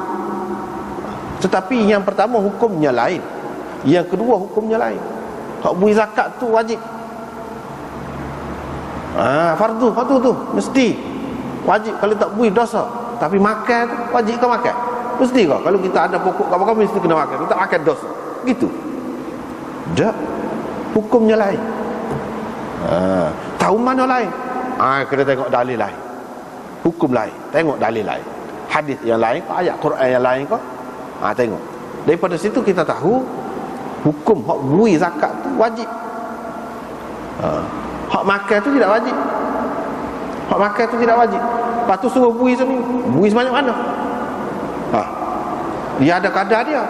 Tetapi yang pertama hukumnya lain, yang kedua hukumnya lain. Hak beri zakat tu wajib. Fardu tu mesti wajib. Kalau tak beri dosa. Tapi makan tu wajib ke makan? Mesti ke? Kalau kita ada pokok kamu mesti kena makan. Kita makan dosa. Gitu. Tak. Hukumnya lain. Tahu mana lain? Kita tengok dalil lain, hukum lain, tengok dalil lain, hadis yang lain, ayat Quran yang lain kau. Tengok. Daripada situ kita tahu hukum hak beri zakat tu wajib. Hak makan tu tidak wajib. Hak makan tu tidak wajib. Lepas tu suruh beri seminggu. Beri sebanyak mana? Dia ada kadar dia.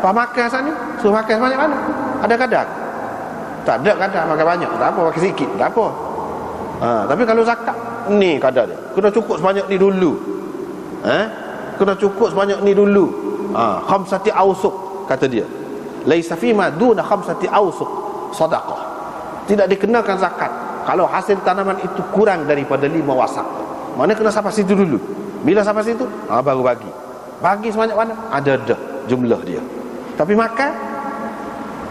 Hak makan sana suruh makan sebanyak mana? Ada kadar? Tak ada kadar, makan banyak tak apa, makan sikit tak apa. Tapi kalau zakat ni kadar dia, kena cukup sebanyak ni dulu. Kena cukup sebanyak ni dulu. Khamsati awsuq kata dia. Laisa fima duna khamsati awsuq sadaqah. Tidak dikenakan zakat kalau hasil tanaman itu kurang daripada 5 wasak. Mana kena sampai situ dulu. Bila sampai situ, baru bagi. Bagi sebanyak mana? Ada jumlah dia. Tapi makan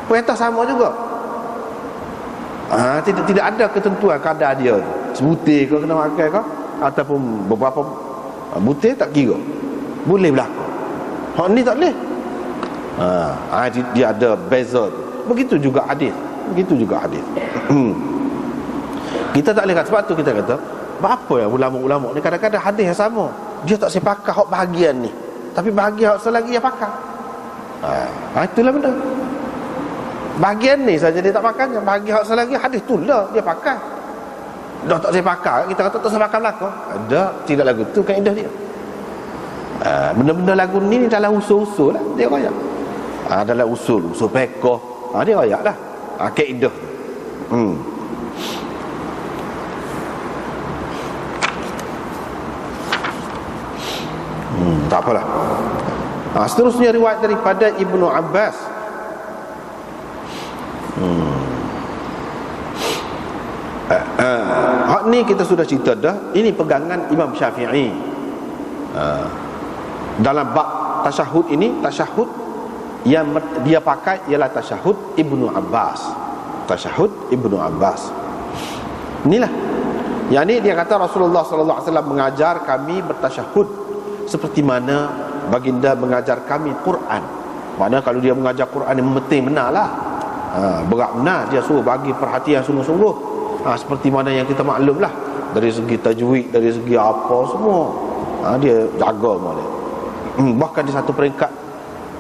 perintah sama juga. Tidak ada ketentuan kadar dia. Sebutir ke kena makan ke, ataupun beberapa butir tak kira. Boleh berlaku. Hak ni tak boleh. Dia ada beza. Begitu juga hadis. Kita tak boleh kata. Sebab tu kita kata, apa yang ulama-ulama ni kadang-kadang hadis yang sama, dia tak sepakat hak bahagian ni, tapi bahagian hak selagi dia pakai. Itulah benda. Bahagian ni saja dia tak pakai, bahagian hak selagi hadis tu lah dia pakai. Dah tak sepakat, kita kata tak sepakat belakang. Tidak lagu tu kaedah dia. Benda-benda lagu ni dalam usul-usul lah dia royak. Dalam usul fiqh dia royak dah. Kaedah. Tak apalah. Seterusnya riwayat daripada Ibnu Abbas. Hak ni kita sudah cerita dah. Ini pegangan Imam Syafi'i. Dalam bab tasyahud ini, tasyahud yang dia pakai ialah tasyahud Ibnu Abbas. Tasyahud Ibnu Abbas. Inilah. Yang ni dia kata Rasulullah sallallahu alaihi wasallam mengajar kami bertasyahud seperti mana baginda mengajar kami Quran. Maknanya kalau dia mengajar Quran yang penting benarlah. Berat benar dia suruh bagi perhatian sungguh-sungguh. Seperti mana yang kita maklumlah, dari segi tajwid, dari segi apa semua. Dia jaga semua dia. Bahkan di satu peringkat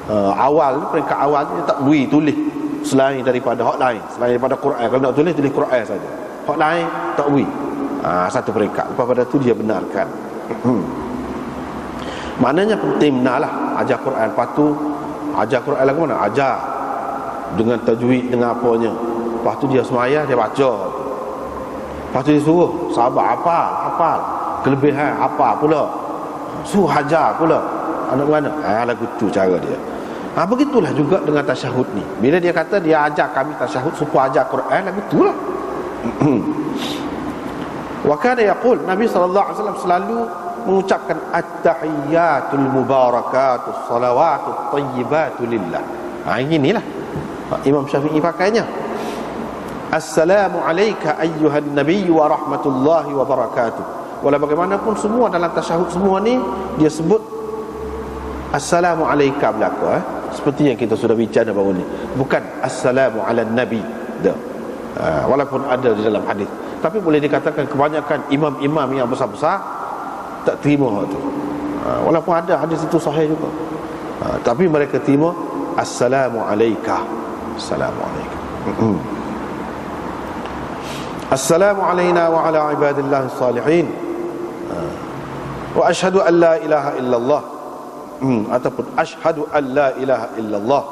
peringkat awal dia tak boleh tulis selain daripada hak lain, selain daripada Quran. Kalau nak tulis Quran saja. Hak lain tak boleh. Satu peringkat. Lepas pada tu dia benarkan. Maknanya penting benarlah ajar Quran. Lepas tu ajar Quran lagu mana? Ajar dengan tajwid, dengan apanya. Lepas tu dia semayah, dia baca. Lepas tu dia suruh sahabat hafal kelebihan apa pula, suruh hajar pula. Anak mana? Lagu tu cara dia. Begitulah juga dengan tasyahud ni. Bila dia kata dia ajar kami tasyahud supaya ajar Quran, lagu itulah. Wa kana yaqul, Nabi sallallahu alaihi wasallam selalu mengucapkan at-tahiyyatul mubarakatus salawatut thayyibatu lillah. Inilah Imam Syafi'i pakainya. Assalamu alayka ayyuhan nabiy wa rahmatullahi wa barakatuh. Walau bagaimanapun semua dalam tasyahud semua ni dia sebut assalamu alayka belaka, seperti yang kita sudah bincang baru ni. Bukan assalamu ala nabi dah. Walaupun ada di dalam hadis, tapi boleh dikatakan kebanyakan imam-imam yang besar-besar tak terima hal tu. Walaupun ada hadis itu sahih juga, tapi mereka terima assalamu alayka. Assalamu alayka. Assalamu alayna wa ala ibadillahi salihin. Wa ashhadu an la ilaha illallah. Ataupun ashhadu an la ilaha illallah.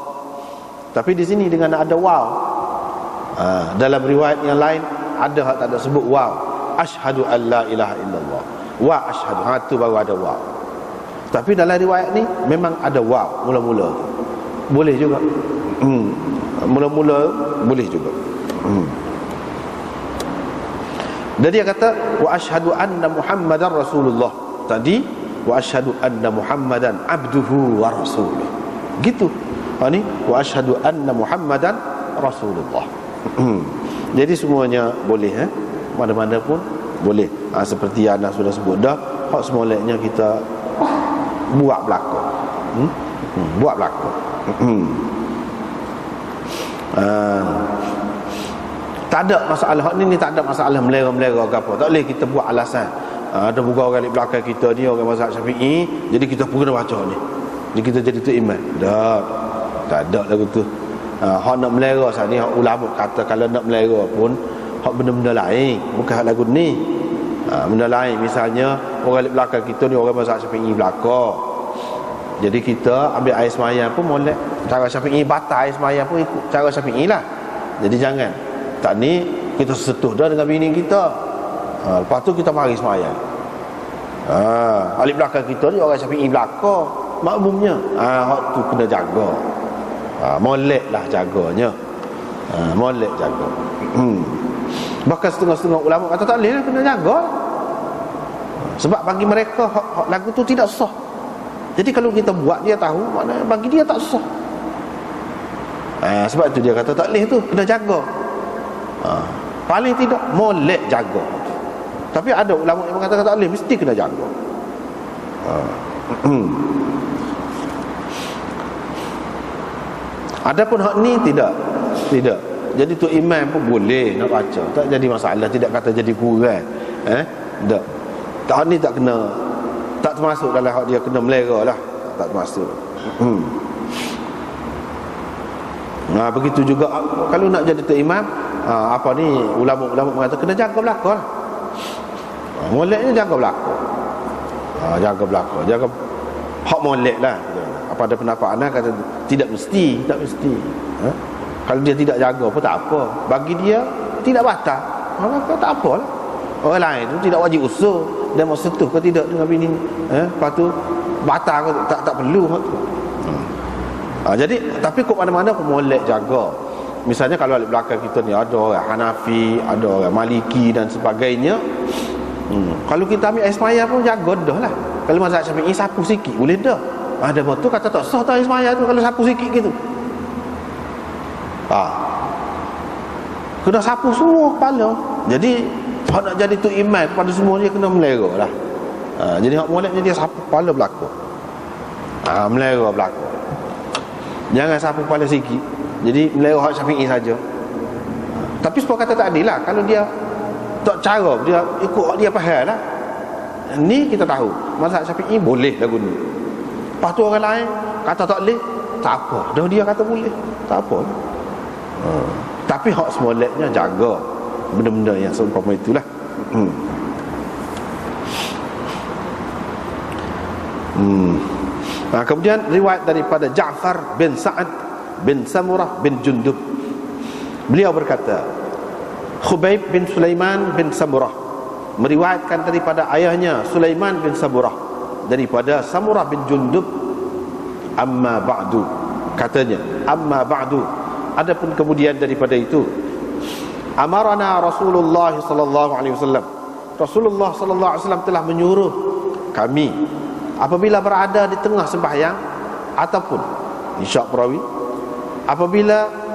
Tapi di sini dengan ada waw. Dalam riwayat yang lain ada hak tak ada sebut waw. Ashhadu an la ilaha illallah. Wa ashhadu. Tu baru ada waw. Tapi dalam riwayat ni memang ada waw mula-mula. Boleh juga. Mula-mula boleh juga. Dan dia kata wa asyhadu anna Muhammadar Rasulullah. Tadi wa asyhadu anna Muhammadan abduhu wa rasuluh. Gitu. Ni wa asyhadu anna Muhammadan Rasulullah. Jadi semuanya boleh, mana-mana pun boleh. Seperti yang anda sudah sebut dah, hak semoleknya kita buat belaka. Buat belaka. Tak ada masalah ni tak ada masalah melera-melera ke apa. Tak boleh kita buat alasan. Ada bukan orang di belakang kita ni orang mazhab Syafi'i, jadi kita pun kena baca ni. Jadi kita jadi tu imam. Tak ada lagu tu. Hak nak melera saat ni, hak ulama kata kalau nak melera pun hak benda-benda lain, bukan hak lagu ni. Benda lain, misalnya orang di belakang kita ni orang mazhab Syafi'i belakang. Jadi kita ambil air semayang pun molek cara Syafi'i, batal air semayang pun ikut cara Syafi'i lah. Jadi jangan tak ni kita setuh dah dengan bini kita, lepas tu kita mari semayang. Ahli belakang kita ni orang Syafi'i belakang makmumnya, hak tu kena jaga. Molek lah jaganya. Molek jaga. Bahkan setengah-setengah ulama kata tak boleh lah, kena jaga. Sebab bagi mereka hak lagu tu tidak sah. Jadi kalau kita buat dia tahu, maknanya bagi dia tak sah. Sebab itu dia kata tak boleh tu, kena jaga. Paling tidak molek jaga. Tapi ada ulama yang mengatakan tak boleh, mesti kena jaga. Adapun hak ni tidak. Jadi tu imam pun boleh nak baca, tak jadi masalah, tidak kata jadi kurang. Tak. Hak ni tak kena, tak termasuk dalam hak dia kena melera lah, tak termasuk. Begitu juga kalau nak jadi tu imam, apa ni ulama-ulama mengatakan kena jaga belakang lah. Moleknya jaga belakang. Jaga belakang, jaga hak molek lah. Apa ada pendapat anak kata tidak mesti. Kalau dia tidak jaga pun tak apa, bagi dia tidak batal, maka tak apalah. Orang lain tu tidak wajib usul dan mau sentuh ke tidak dengan bini. Lepas tu batal ke tak perlu hak tu. Jadi tapi kok mana-mana pun molek jaga. Misalnya kalau di belakang kita ni ada orang Hanafi, ada orang Maliki dan sebagainya. Kalau kita ambil air semaya pun jaga dah lah. Kalau mazhab Syafi'i sapu sikit boleh dah. Ada betul kata tak sah tak semaya tu kalau sapu sikit gitu. Kena sapu semua kepala. Jadi hak nak jadi tu imam kepada semua dia kena melera lah. Jadi hak moleknya dia sapu kepala belakang. Melera belakang. Jangan sapu kepala sikit. Jadi melera hak Syafi'i saja. Tapi sebab kata tak adil lah. Kalau dia tak cara, dia ikut hak dia faham lah. Ni kita tahu mazhab Syafi'i boleh lagu ni. Lepas tu orang lain kata tak boleh, tak apa. Dah dia kata boleh, tak apa. Tapi hak semoleknya jaga benda-benda yang seumpama itulah. Kemudian riwayat daripada Ja'far bin Sa'ad bin Samurah bin Jundub, beliau berkata, Khubayb bin Sulaiman bin Samurah meriwayatkan daripada ayahnya Sulaiman bin Samurah daripada Samurah bin Jundub, amma ba'du, katanya amma ba'du, adapun kemudian daripada itu, amarana Rasulullah sallallahu alaihi wasallam, Rasulullah sallallahu alaihi wasallam telah menyuruh kami apabila berada di tengah sembahyang ataupun isyak perawi, apabila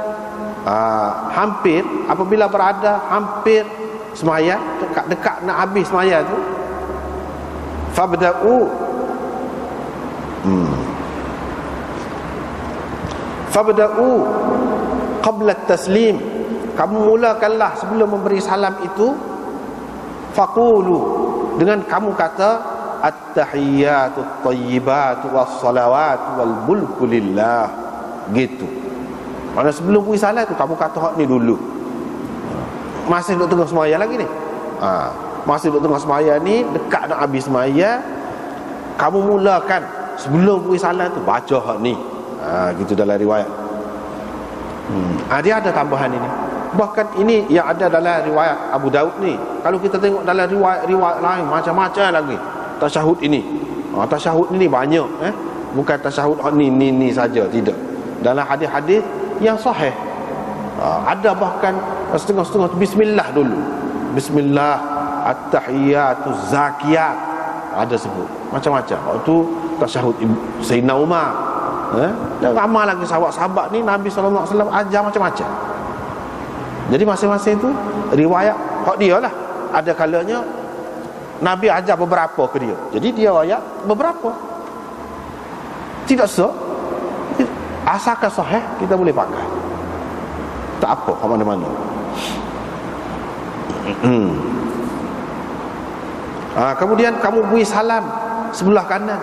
apabila berada hampir sembahyang, dekat nak habis sembahyang tu, fabda'u qabla taslim, kamu mulakanlah sebelum memberi salam itu, faqulu, dengan kamu kata at-tahiyyatu at-tayyibatu was-salawatu wal-mulku lillah, gitu. Mana sebelum beri salam tu kamu kata hak ni dulu. Masih duduk tengah sembahyang lagi ni. Masih duduk tengah sembahyang ni, dekat nak habis sembahyang, kamu mulakan sebelum beri salam tu baca hak ni. Gitu dalam riwayat. Dia ada tambahan ini. Bahkan ini yang ada dalam riwayat Abu Daud ni. Kalau kita tengok dalam riwayat lain macam-macam lagi tasyahud ini. Tasyahud ini banyak, bukan tasyahud ni saja, tidak. Dalam hadis-hadis yang sahih ada bahkan setengah-setengah bismillah dulu. Bismillah, at-tahiyyatu zakiyat, ada sebut macam-macam. Waktu tasyahud Sayyidina Umar, dan ramai lagi sahabat-sahabat ni Nabi sallallahu alaihi wasallam ajar macam-macam. Jadi masing-masing tu riwayat hak dia lah. Ada kalanya Nabi ajar beberapa ke dia, jadi dia ayat beberapa. Tidak sah, asalkan sahih kita boleh pakai, tak apa ke mana-mana. Kemudian kamu beri salam sebelah kanan.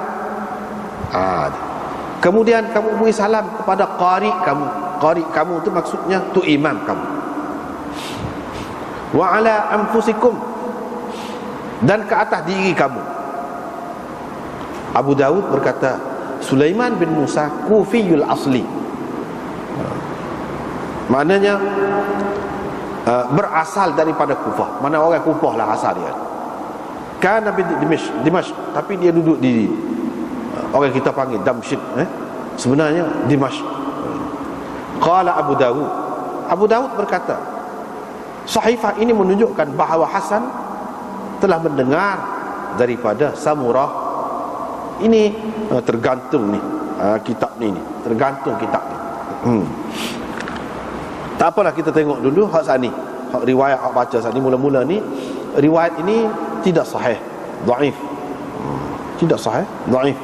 Kemudian kamu beri salam kepada qari kamu. Qari kamu tu maksudnya tu imam kamu. Wa ala anfusikum, dan ke atas diri kamu. Abu Daud berkata, Sulaiman bin Musa Kufiyul asli, maknanya berasal daripada Kufah. Mana orang Kufah lah asal dia. Kana bin Dimashq, tapi dia duduk di orang kita panggil Damsyik, sebenarnya Dimashq. Qala Abu Daud, Abu Daud berkata, sahifah ini menunjukkan bahawa Hasan telah mendengar daripada Samurah. Ini tergantung ni, kitab ni tergantung kitab ni. Tak apalah, kita tengok dulu hak sani, hak riwayat hak baca sani. Mula-mula ni riwayat ini tidak sahih, dhaif. Tidak sahih, dhaif.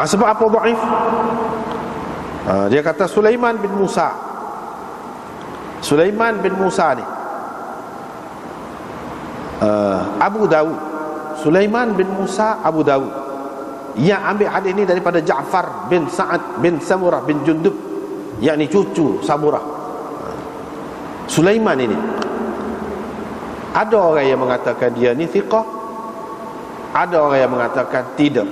Sebab apa dhaif? Dia kata Sulaiman bin Musa. Sulaiman bin Musa ni Abu Dawud. Sulaiman bin Musa Abu Dawud yang ambil hadis ni daripada Ja'far bin Sa'ad bin Samurah bin Jundub, yakni cucu Samurah. Sulaiman ini, ada orang yang mengatakan dia ni thiqah, ada orang yang mengatakan tidak.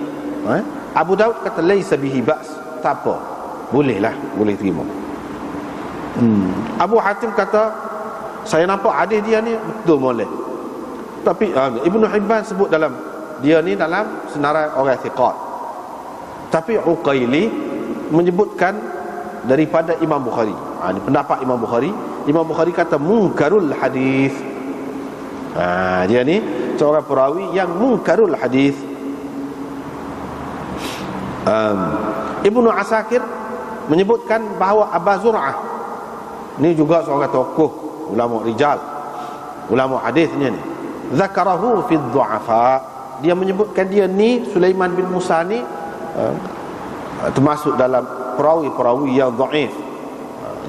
Abu Daud kata laisa bihi ba's, tak apa, bolehlah, boleh terima. Abu Hatim kata saya nampak hadis dia ni betul boleh. Tapi Ibnu Hibban sebut dalam dia ni dalam senarai orang thiqat. Tapi Uqaili menyebutkan daripada Imam Bukhari. Ini pendapat Imam Bukhari. Imam Bukhari kata munkarul hadis. Dia ni seorang perawi yang munkarul hadis. Ibnu Asakir menyebutkan bahawa Abu Zur'ah ni juga seorang tokoh ulama rijal, ulama hadisnya ni, zakarahu fi dhu'afa, dia menyebutkan dia ni Sulaiman bin Musa ni termasuk dalam perawi-perawi yang dhaif.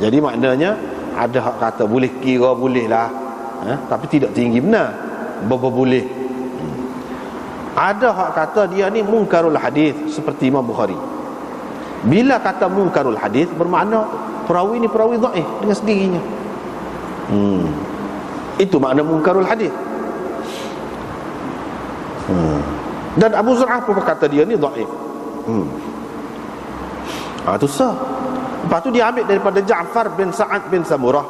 Jadi maknanya ada hak kata boleh kira boleh lah, tapi tidak tinggi benar, boleh. Ada hak kata dia ni munkarul hadis seperti Imam Bukhari. Bila kata munkarul hadis bermakna perawi ni perawi dhaif dengan sendirinya. Itu makna munkarul hadis. Dan Abu Zur'ah pun berkata dia ni dhaif. Itu sah. Lepas tu dia ambil daripada Ja'far bin Sa'ad bin Samurah.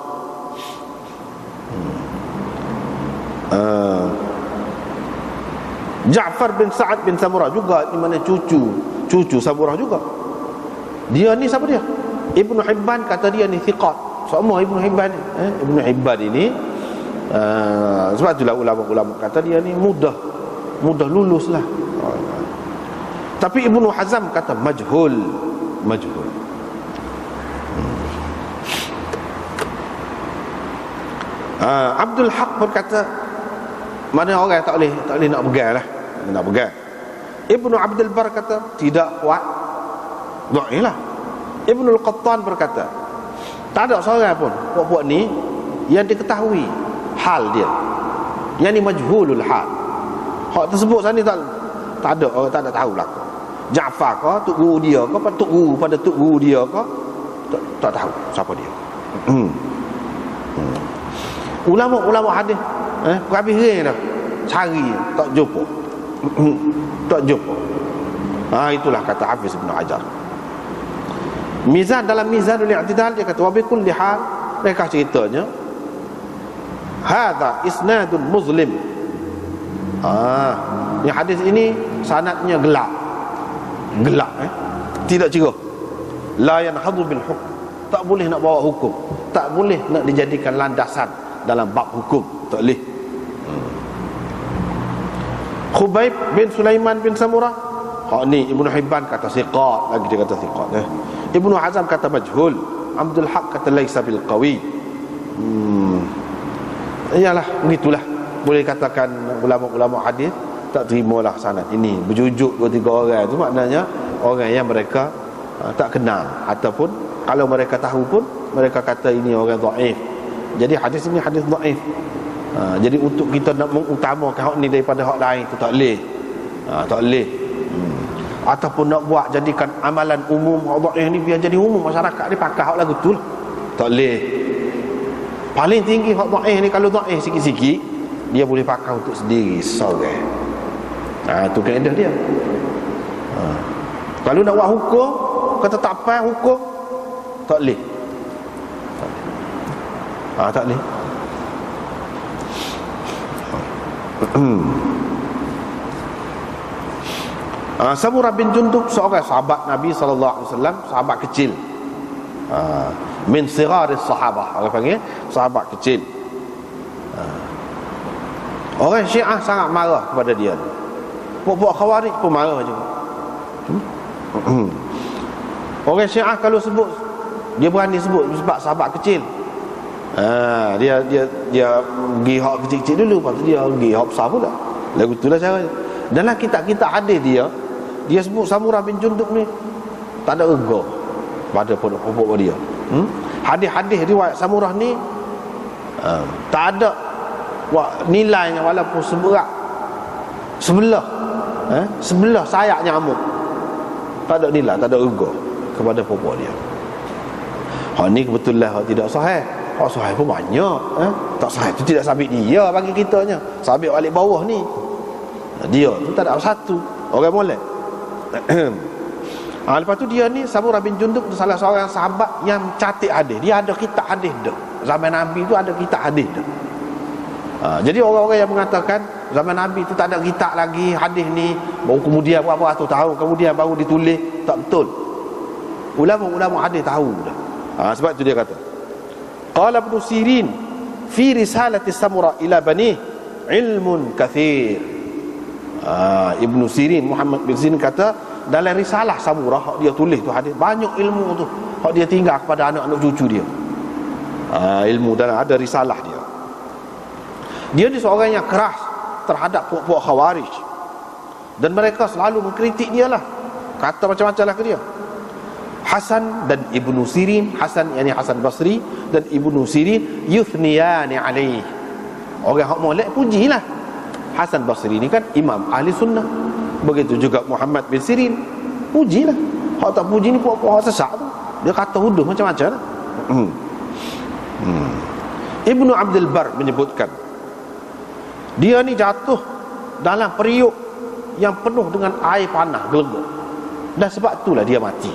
Ja'far bin Sa'ad bin Samurah juga, di mana cucu Samurah juga. Dia ni siapa dia? Ibnu Hibban kata dia ni thiqat. Semua Ibnu Hibban ni, Ibnu Hibban ini sebab itulah ulama-ulama kata dia ni mudah lulus lah. Tapi Ibnu Hazm kata majhul. Abdul Haq berkata mana orang tak boleh nak pegang lah, nak pegang. Ibnu Abdul Bar kata tidak kuat, dhaif lah. Ibnu Al-Qattan berkata tak ada seorang pun puak-puak ni yang diketahui hal dia, yang ni majhulul hal. Hak tersebut sana tak ada orang, tak ada tahu lah. Ja'far ke tok guru dia ke, tok guru pada tok guru dia ke, tak tahu siapa dia. Ulama-ulama hadis habis dah cari tak jumpa. Itulah kata Hafiz Ibn Hajar. Mizan, dalam Mizanul I'tidal dia kata wa bi kulli hal, mereka ceritanya hadza isnadun muzlim. Ni hadis ini sanadnya gelap, tidak cerah. La yanhadu bil hukm, tak boleh nak bawa hukum, tak boleh nak dijadikan landasan dalam bab hukum, tak boleh. Khubayb bin Sulaiman bin Samurah, ni Ibnu Hibban kata thiqat, lagi dia kata thiqat. Ibnu Hazm kata majhul. Abdul Haq kata laisa bil qawi. Iyalah, begitulah. Boleh katakan ulama-ulama hadis tak terimalah sanad ini. Berjujuk 2-3 orang itu maknanya orang yang mereka tak kenal, ataupun kalau mereka tahu pun mereka kata ini orang dhaif. Jadi hadis ini hadis dhaif. Jadi untuk kita nak mengutamakan hak ni daripada hak lain tu tak boleh. Tak boleh. Ataupun nak buat jadikan amalan umum hak dhaif ni biar jadi umum, masyarakat ni pakai hak lagu tu lah. Tak boleh. Paling tinggi hak dhaif ni, kalau dhaif sikit-sikit dia boleh pakai untuk sendiri seorang. Tu kaedah dia. Kalau nak buat hukum, kata tak apa hukum, tak boleh. Tak boleh. Samurah bin Jundub seorang sahabat Nabi SAW, sahabat kecil, min siraris sahabah, orang panggil sahabat kecil. Orang Syiah sangat marah kepada dia. Puak-puak Khawarij pun marah juga. Orang Syiah kalau sebut, dia berani sebut sebab sahabat kecil. Dia pergi hak kecil-kecil dulu, lepas tu dia pergi hak besar pula. Lagu itulah caranya. Dalam kitab-kitab hadis dia sebut Samurah bin Jundub ni tak ada rega pada pokok dia. Hadis-hadis riwayat Samurah ni tak ada nilainya, walaupun sebelah sayap nyamuk, tak ada nilai, tak ada rega kepada pokok dia. Hak ni kebetulan hak tidak sahih. Hak sahih pun banyak. Tak sahih tu tidak sabit dia bagi kitanya, sabit balik bawah ni. Dia tu tak ada satu orang molek. Lepas tu dia ni Samurah bin Jundub salah seorang sahabat yang catat hadis. Dia ada kitab hadis dah. Zaman Nabi tu ada kitab hadis dah. Jadi orang-orang yang mengatakan zaman Nabi tu tak ada kitab lagi hadis ni, baru kemudian berapa ratus tahun kemudian baru ditulis, tak betul. Ulama-ulama hadis tahu dah. Sebab tu dia kata Qala Ibn Sirin fi risalati Samura ila bani ilmun kathir. Ibn Sirin, Muhammad bin Sirin kata, dalam risalah Samura dia tulis tu hadis, banyak ilmu tu hak dia tinggal kepada anak-anak cucu dia. Ilmu dalam ada risalah dia. Dia ni seorang yang keras terhadap puak-puak Khawarij, dan mereka selalu mengkritik dia lah, kata macam-macam lah ke dia. Hasan dan Ibnu Sirin, Hasan yakni Hasan Basri dan Ibnu Sirin yuthniyani alaih. Orang hak molek pujilah. Hasan Basri ni kan imam ahli sunnah. Begitu juga Muhammad bin Sirin, pujilah. Hak tak puji ni puak-puak sesat tu. Dia kata huduh macam-macam lah. Ibnu Abdul Bar menyebutkan, dia ni jatuh dalam periuk yang penuh dengan air panah gelegok, dan sebab itulah dia mati.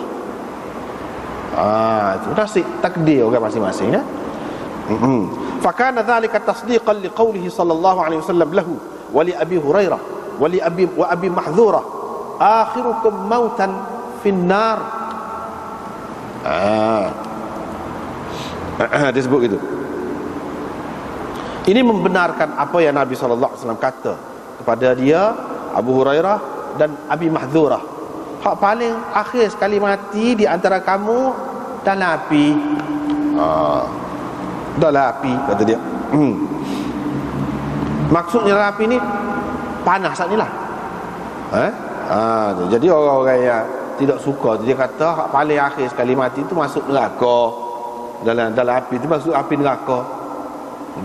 Itu nasib takdir orang masing-masing ya. Fakana dhalika tasdiqan liqaulihi sallallahu alaihi wasallam lahu wa li Abi Hurairah wa li Abi Mahdhurah akhirukum mautan fin nar. Dia sebut gitu. Ini membenarkan apa yang Nabi sallallahu alaihi wasallam kata kepada dia, Abu Hurairah dan Abi Mahdhurah. Hak paling akhir sekali mati di antara kamu dalam api. Dalam api, kata dia. Maksudnya dalam api ni panas saat ni lah. Jadi orang-orang yang tidak suka, dia kata hak paling akhir sekali mati tu masuk neraka. Dalam api tu masuk api neraka.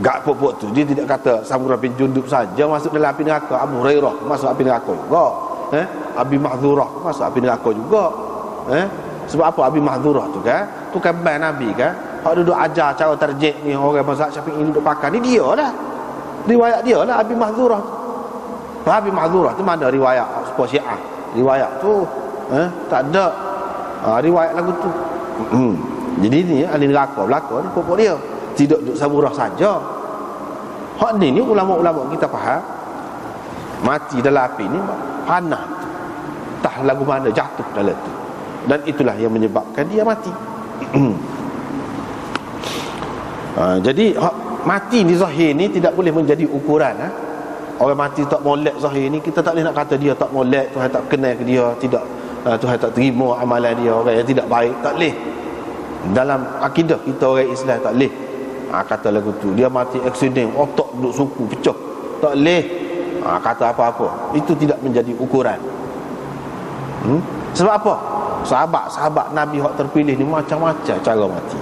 Gak pokok tu dia tidak kata Samurah bin Jundub saja masuk dalam api neraka, Abu Hurairah masuk api neraka juga. Abi Mahdhurah masuk api neraka juga. Sebab apa Abi Mahdhurah tu kan? Tu kan ban Nabi kan? Hak duduk ajar cara tarjih ni orang mazhab Syafi'i duduk pakai ni dia lah. Riwayat dia lah Abi Mahdhurah. Abi Mahdhurah tu mana riwayat sepuluh Syiah? Riwayat tu tak ada. Riwayat lagu tu. Jadi ni ahli neraka belaka ni pokok dia. Tidak duduk Samurah saja. Hak ni ulama-ulama kita faham, mati dalam api ni panah, tak lagu mana jatuh dalam tu, dan itulah yang menyebabkan dia mati. Jadi mati di zahir ni tidak boleh menjadi ukuran. Orang mati tak molek zahir ni, kita tak boleh nak kata dia tak molek, Tuhan tak kenal ke dia, tidak, Tuhan tak terima amalan dia, orang yang tidak baik, tak boleh. Dalam akidah kita orang Islam tak boleh kata lagu tu dia mati aksiden, otak duduk suku pecah, tak boleh kata apa-apa. Itu tidak menjadi ukuran. Sebab apa? Sahabat-sahabat Nabi hak terpilih ni macam-macam cara mati,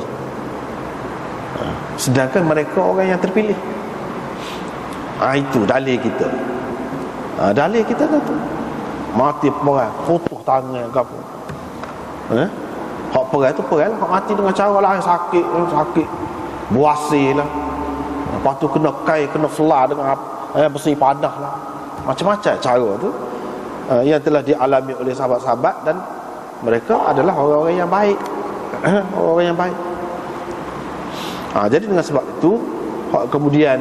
sedangkan mereka orang yang terpilih. Itu dalil kita. Dalil kita tu mati perang, putus tangan ke apa. Hak perang tu perang, hak mati dengan cara lain, sakit buasir lah, lepas tu kena kai, kena selah dengan besi padah lah, macam-macam cara tu yang telah dialami oleh sahabat-sahabat, dan mereka adalah orang-orang yang baik. Orang yang baik. Jadi dengan sebab itu kemudian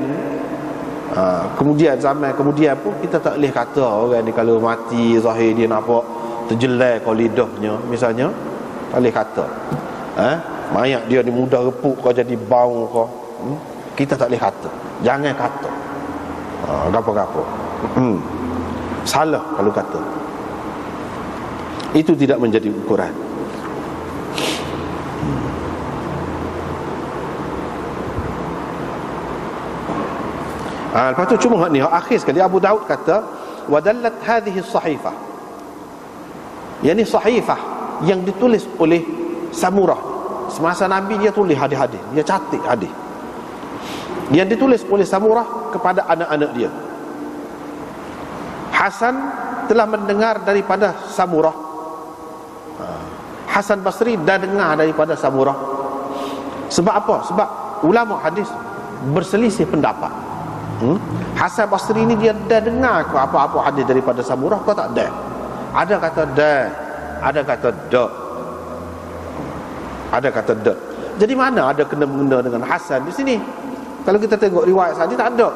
zaman kemudian pun kita tak boleh kata orang ni kalau mati zahir dia nampak terjelai kau lidahnya misalnya, tak boleh kata mayat dia ni mudah repuk kau jadi bau kau. Kita tak boleh kata, jangan kata gapo-gapo. Salah kalau kata itu, tidak menjadi ukuran. Lepas tu cuma ni akhir sekali Abu Daud kata wadallat hadhihi as-sahifah, yakni sahifah yang ditulis oleh Samurah. Semasa Nabi dia tulis hadis-hadis, dia catat hadis yang ditulis oleh Samurah kepada anak-anak dia. Hasan telah mendengar daripada Samurah, Hasan Basri dah dengar daripada Samurah. Sebab apa? Sebab ulama hadis berselisih pendapat. Hasan Basri ni dia dah dengar ke apa-apa hadis daripada Samurah ke tak ada? Ada kata dah, ada kata tak, ada kata tak. Jadi mana ada kena-mengena dengan Hasan di sini? Kalau kita tengok riwayat tadi tak ada.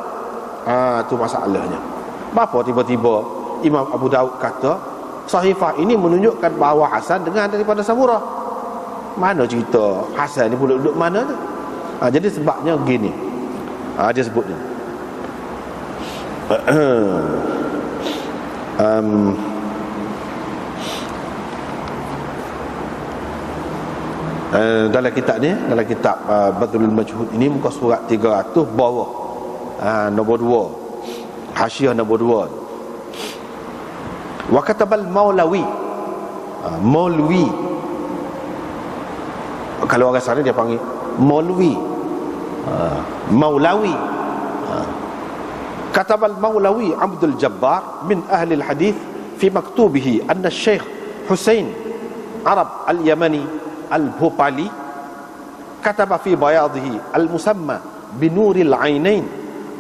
Tu masalahnya. Bapa tiba-tiba Imam Abu Daud kata sahifah ini menunjukkan bahawa Hasan dengar daripada Samurah. Mana cerita Hasan ni pula duduk mana tu? Jadi sebabnya gini, dia sebutnya dalam kitab ni, dalam kitab Badrul Majhud ini, muka surat 300 bawah, nombor 2, hasyiah nombor 2. Wa katabal Maulawi, Maulwi, kalau orang sana dia panggil Maulwi, Maulawi. Katabal Maulawi Abdul Jabbar min ahli al-hadith fi maktubihi anna Syekh Husain Arab al-Yamani al-Bhopali kataba fi bayadihi al-musamma binuril ainain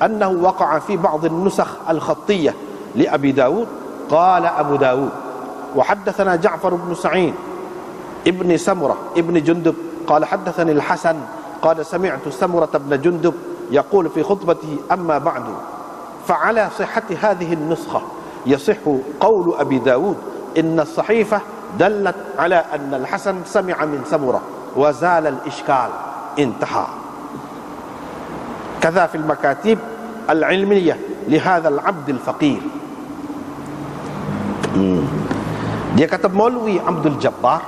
annahu waqa'a fi ba'd an-nusakh al-khattiyah li Abi Dawud. Qala Abu Dawud wa haddathana Ja'far ibn Sa'id ibn Samurah ibn Jundub qala haddathani al-Hasan qala sami'tu Samurah ibn Jundub yaqulu fi khutbatihi amma ba'du fa'ala sihhati hadhihi an-nuskhah yasihhu qawlu Abi Dawud inna as-sahifah دلت على أن الحسن سمع من سمرة وزال الإشكال انتهى. كذا في المكاتب العلمية لهذا العبد الفقير. Dia kata Maulwi Abdul Jabbar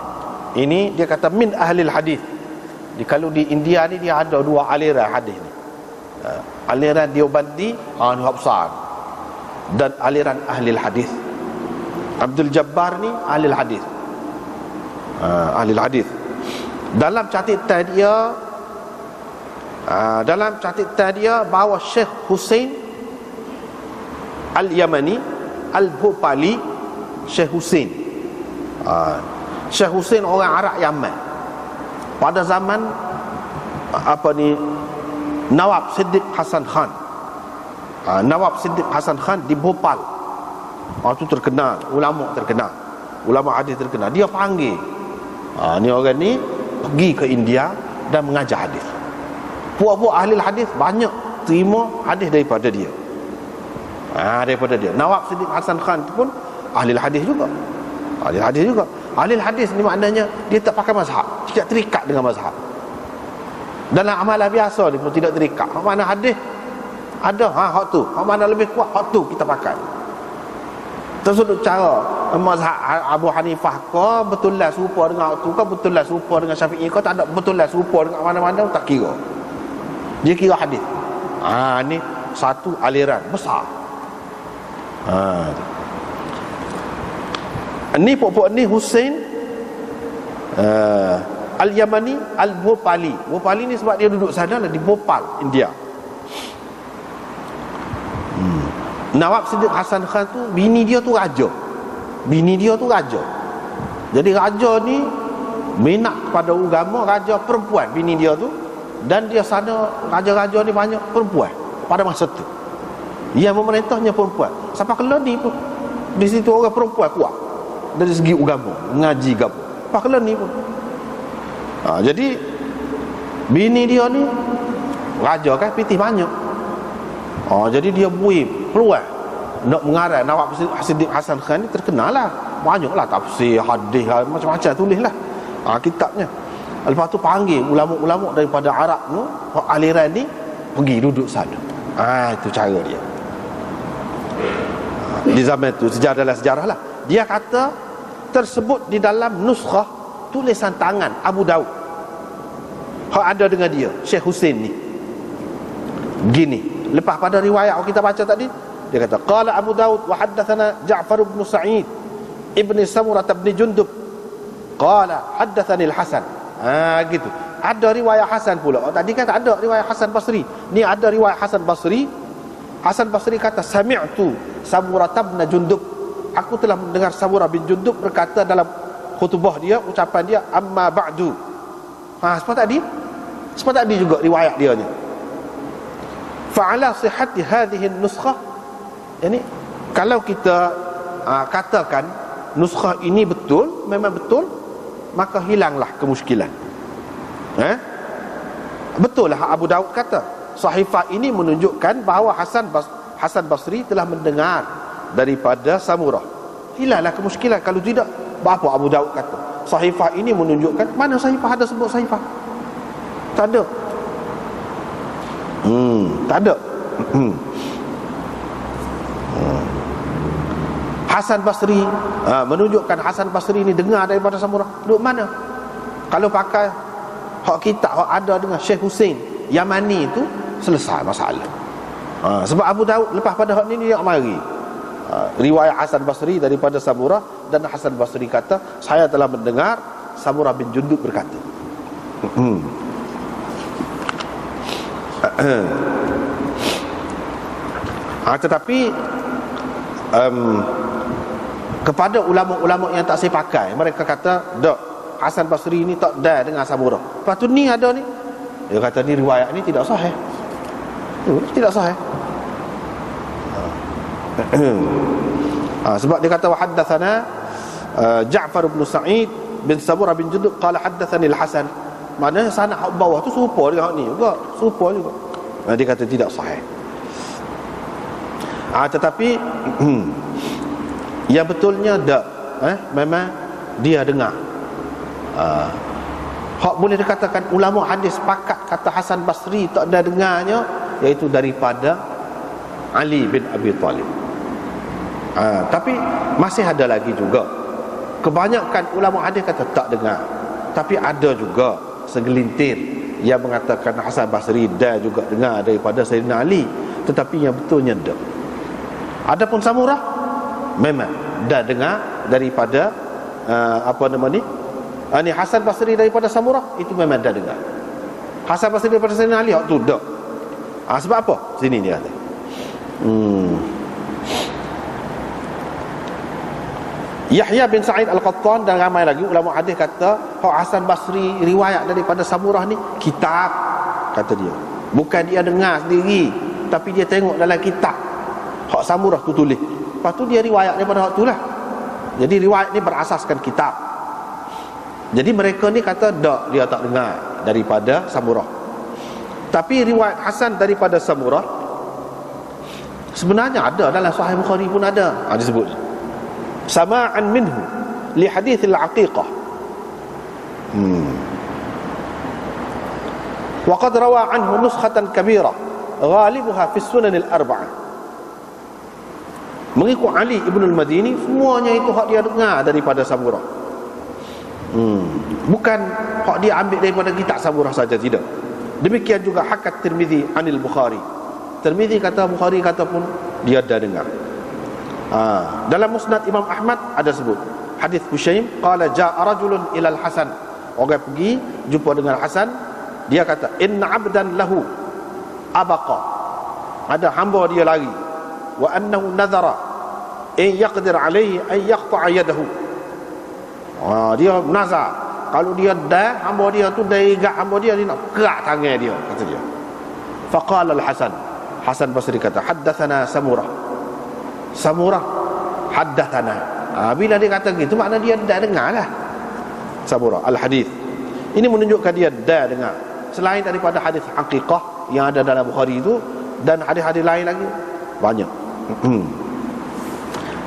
ini, dia kata min ahli hadis. Kalau di India ni dia ada dua aliran hadis ni, aliran Deobandi Hafsan dan aliran ahli hadis. Abdul Jabbar ni ahli hadis, ahli hadis. Dalam catatan dia bahawa Syekh Husain Al-Yamani Al-Bhopali, Syekh Husain, Syekh Husain orang Arab Yaman pada zaman Nawab Siddiq Hasan Khan. Nawab Siddiq Hasan Khan di Bhopal, itu terkenal, ulama terkenal, ulama hadis terkenal. Dia panggil ni orang ni pergi ke India dan mengajar hadis. Puak-puak ahli hadis banyak terima hadis daripada dia. Daripada dia. Nawab Siddiq Hasan Khan tu pun ahli hadis juga. Ahli hadis juga. Ahli hadis ni maknanya dia tak pakai mazhab, tidak terikat dengan mazhab. Dalam amalan biasa ni pun tidak terikat. Mana hadis ada, hak tu. Hak mana lebih kuat, hak tu kita pakai. Tersudut cara mazhab Abu Hanifah kau betul lah serupa dengan tu, kau betul lah serupa dengan Syafi'i, kau tak ada betul lah serupa dengan mana-mana, tak kira. Dia kira hadis. Ni satu aliran besar. Ni pokok ni Husain Al-Yamani Al-Bhopali. Bhopali ni sebab dia duduk sana lah, di Bhopal, India. Nawab Siddiq Hasan Khan tu, bini dia tu raja. Bini dia tu raja. Jadi raja ni minat kepada agama, raja perempuan bini dia tu. Dan dia sana, raja-raja ni banyak perempuan pada masa tu. Yang memerintahnya perempuan. Sampai ke ni pun di situ orang perempuan kuat dari segi agama, mengaji agama. Sampai ke ni pun. Jadi bini dia ni raja kan, pitih banyak. Jadi dia buih peluang nak mengarang. Nawab Siddiq Hasan Khan ni terkenal lah, banyaklah tafsir, hadis, macam-macam tulis lah kitabnya. Lepas tu panggil ulama-ulama daripada Arab tu, aliran ni pergi duduk sana. Itu cara dia di zaman tu. Dalam sejarah lah dia kata tersebut di dalam nuskhah tulisan tangan Abu Dawud ada dengan dia, Syekh Husain ni. Gini, lepas pada riwayat kita baca tadi, dia kata qala Abu Dawud wa haddathana Ja'far ibn Sa'id ibn Samurah ibn Jundub qala haddathani al-Hasan. Gitu. Ada riwayat Hasan pula. Tadi kan tak ada riwayat Hasan Basri. Ni ada riwayat Hasan Basri. Hasan Basri kata sami'tu Samurah ibn Jundub, aku telah mendengar Samurah bin Jundub berkata dalam khutbah dia, ucapan dia, amma ba'du. Seperti tadi juga riwayat dia ni. Fa'ala sihhati hadhihi an-nuskhah, yani kalau kita katakan nuskhah ini betul, memang betul, maka hilanglah kemusykilan. Betul lah Abu Dawud kata sahifah ini menunjukkan bahawa Hasan Basri telah mendengar daripada Samurah. Hilanglah kemusykilan. Kalau tidak, apa Abu Dawud kata sahifah ini menunjukkan? Mana sahifah ada sebut sahifah? Tak ada. Tak ada. Hasan Basri menunjukkan Hasan Basri ni dengar daripada Samurah. Duduk mana? Kalau pakai hak kitab hak ada dengan Syekh Hussein Yamani itu, selesai masalah. Sebab Abu Daud lepas pada hak ni dia mari riwayat Hasan Basri daripada Samurah, dan Hasan Basri kata, saya telah mendengar Samurah bin Jundub berkata. Tetapi kepada ulama-ulama yang tak saya pakai, mereka kata dak, Hasan Basri ni tak ada dengan Samurah. Lepas tu ni ada ni, dia kata ni riwayat ni tidak sahih. Tidak sahih. Sebab dia kata wa haddatsana Ja'far bin Sa'id bin Samurah bin Jundub qala haddatsani al-Hasan. Maknanya sanad hak bawah tu serupa dengan hak ni juga, serupa juga. Dia kata tidak sahih. Tetapi yang betulnya tak, memang dia dengar. Hak boleh dikatakan ulama hadis sepakat kata Hasan Basri tak ada dengarnya, iaitu daripada Ali bin Abi Talib. Tapi masih ada lagi juga. Kebanyakan ulama hadis kata tak dengar, tapi ada juga segelintir yang mengatakan Hasan Basri dah juga dengar daripada Sayyidina Ali, tetapi yang betulnya tak. Adapun Samurah memang dah dengar daripada ni Hasan Basri daripada Samurah, itu memang dah dengar. Hasan Basri daripada Sayyidina Ali tu dak. Sebab apa? Sini dia kata. Yahya bin Sa'id Al-Qattan dan ramai lagi ulama hadis kata hak Hasan Basri riwayat daripada Samurah ni kitab, kata dia. Bukan dia dengar sendiri, tapi dia tengok dalam kitab hak Samurah tu tulis. Lepas tu dia riwayat daripada hak tu lah. Jadi riwayat ni berasaskan kitab. Jadi mereka ni kata tak, dia tak dengar daripada Samurah. Tapi riwayat Hasan daripada Samurah sebenarnya ada dalam Sahih Bukhari pun ada. Disebut sama'an minhu li hadits al-aqiqah. Wa qad rawa anhu nuskhatan kabira ghalibuha fi sunan al-arba'ah. Mengikut Ali Ibn al-Madini, semuanya itu hak dia dengar daripada Samurah. Bukan hak dia ambil daripada kitab Samurah saja, tidak. Demikian juga hakat Tirmizi anil Bukhari. Tirmizi kata, Bukhari kata pun dia dah dengar. Dalam Musnad Imam Ahmad ada sebut hadis Hushaim qala jaa rajulun ila al-Hasan. Orang pergi jumpa dengan Hasan, dia kata inna 'abdan lahu abaqa. Ada hamba dia lari, wa annahu nadhara in yaqdir alayhi an yaqta'a yadahu. Dia nazar, kalau dia dah hamba dia tu dah igat hamba dia nak kerak tangan dia, kata dia. Faqala al-Hasan, Hasan Basri kata haddatsana Samurah haddatsana. Bila dia kata gitu, makna dia dah dengar lah Samurah al-hadis. Ini menunjukkan dia dah dengar. Selain daripada hadis haqiqah yang ada dalam Bukhari itu, dan hadis-hadis lain lagi banyak.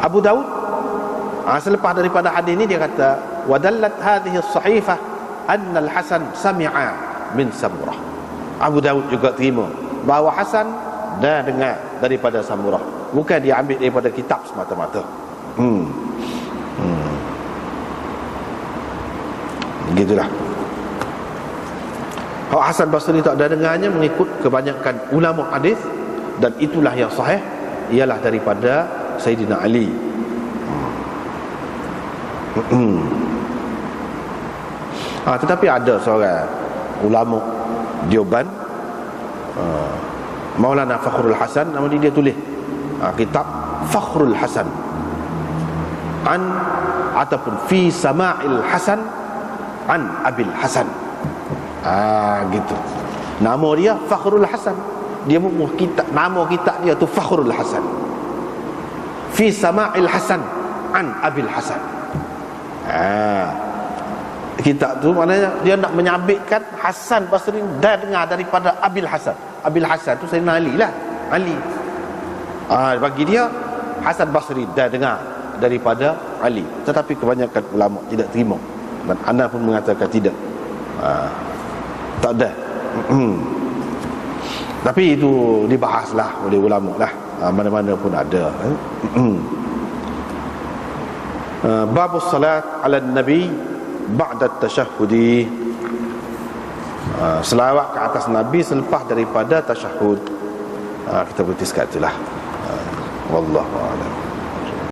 Abu Daud selepas daripada hadis ini dia kata wadallat hadhihi as-sahifah anna al-Hasan sami'a min Samurah. Abu Daud juga terima bahawa Hasan dah dengar daripada Samurah, bukan dia ambil daripada kitab semata-mata. Begitulah. Hak Hasan Basri tak ada dengarnya mengikut kebanyakan ulama hadis, dan itulah yang sahih, ialah daripada Sayyidina Ali. Tetapi ada seorang ulama Dioban, Maulana Fakhrul Hasan, nama dia tulis kitab Fakhrul Hasan ataupun fi Sama'il Hasan an Abil Hasan. Gitu. Nama dia Fakhrul Hasan. Dia kitab, nama kitab dia tu Fakhrul Hasan. Fi Sama'il Hasan an Abil Hasan. Kitab tu maknanya dia nak menyabitkan Hasan Basri dah dengar daripada Abil Hasan. Abil Hasan tu Sayyidina Ali lah. Ali. Bagi dia Hasan Basri dah dengar daripada Ali. Tetapi kebanyakan ulama tidak terima, dan ana pun mengatakan tidak. Tak ada. Tapi itu dibahaslah oleh ulama lah, mana-mana pun ada. Babus salat ala nabi ba'da tasyahudi, selawat ke atas Nabi selepas daripada tasyahud. Kita berhenti sekat itulah. Wallahu a'lam.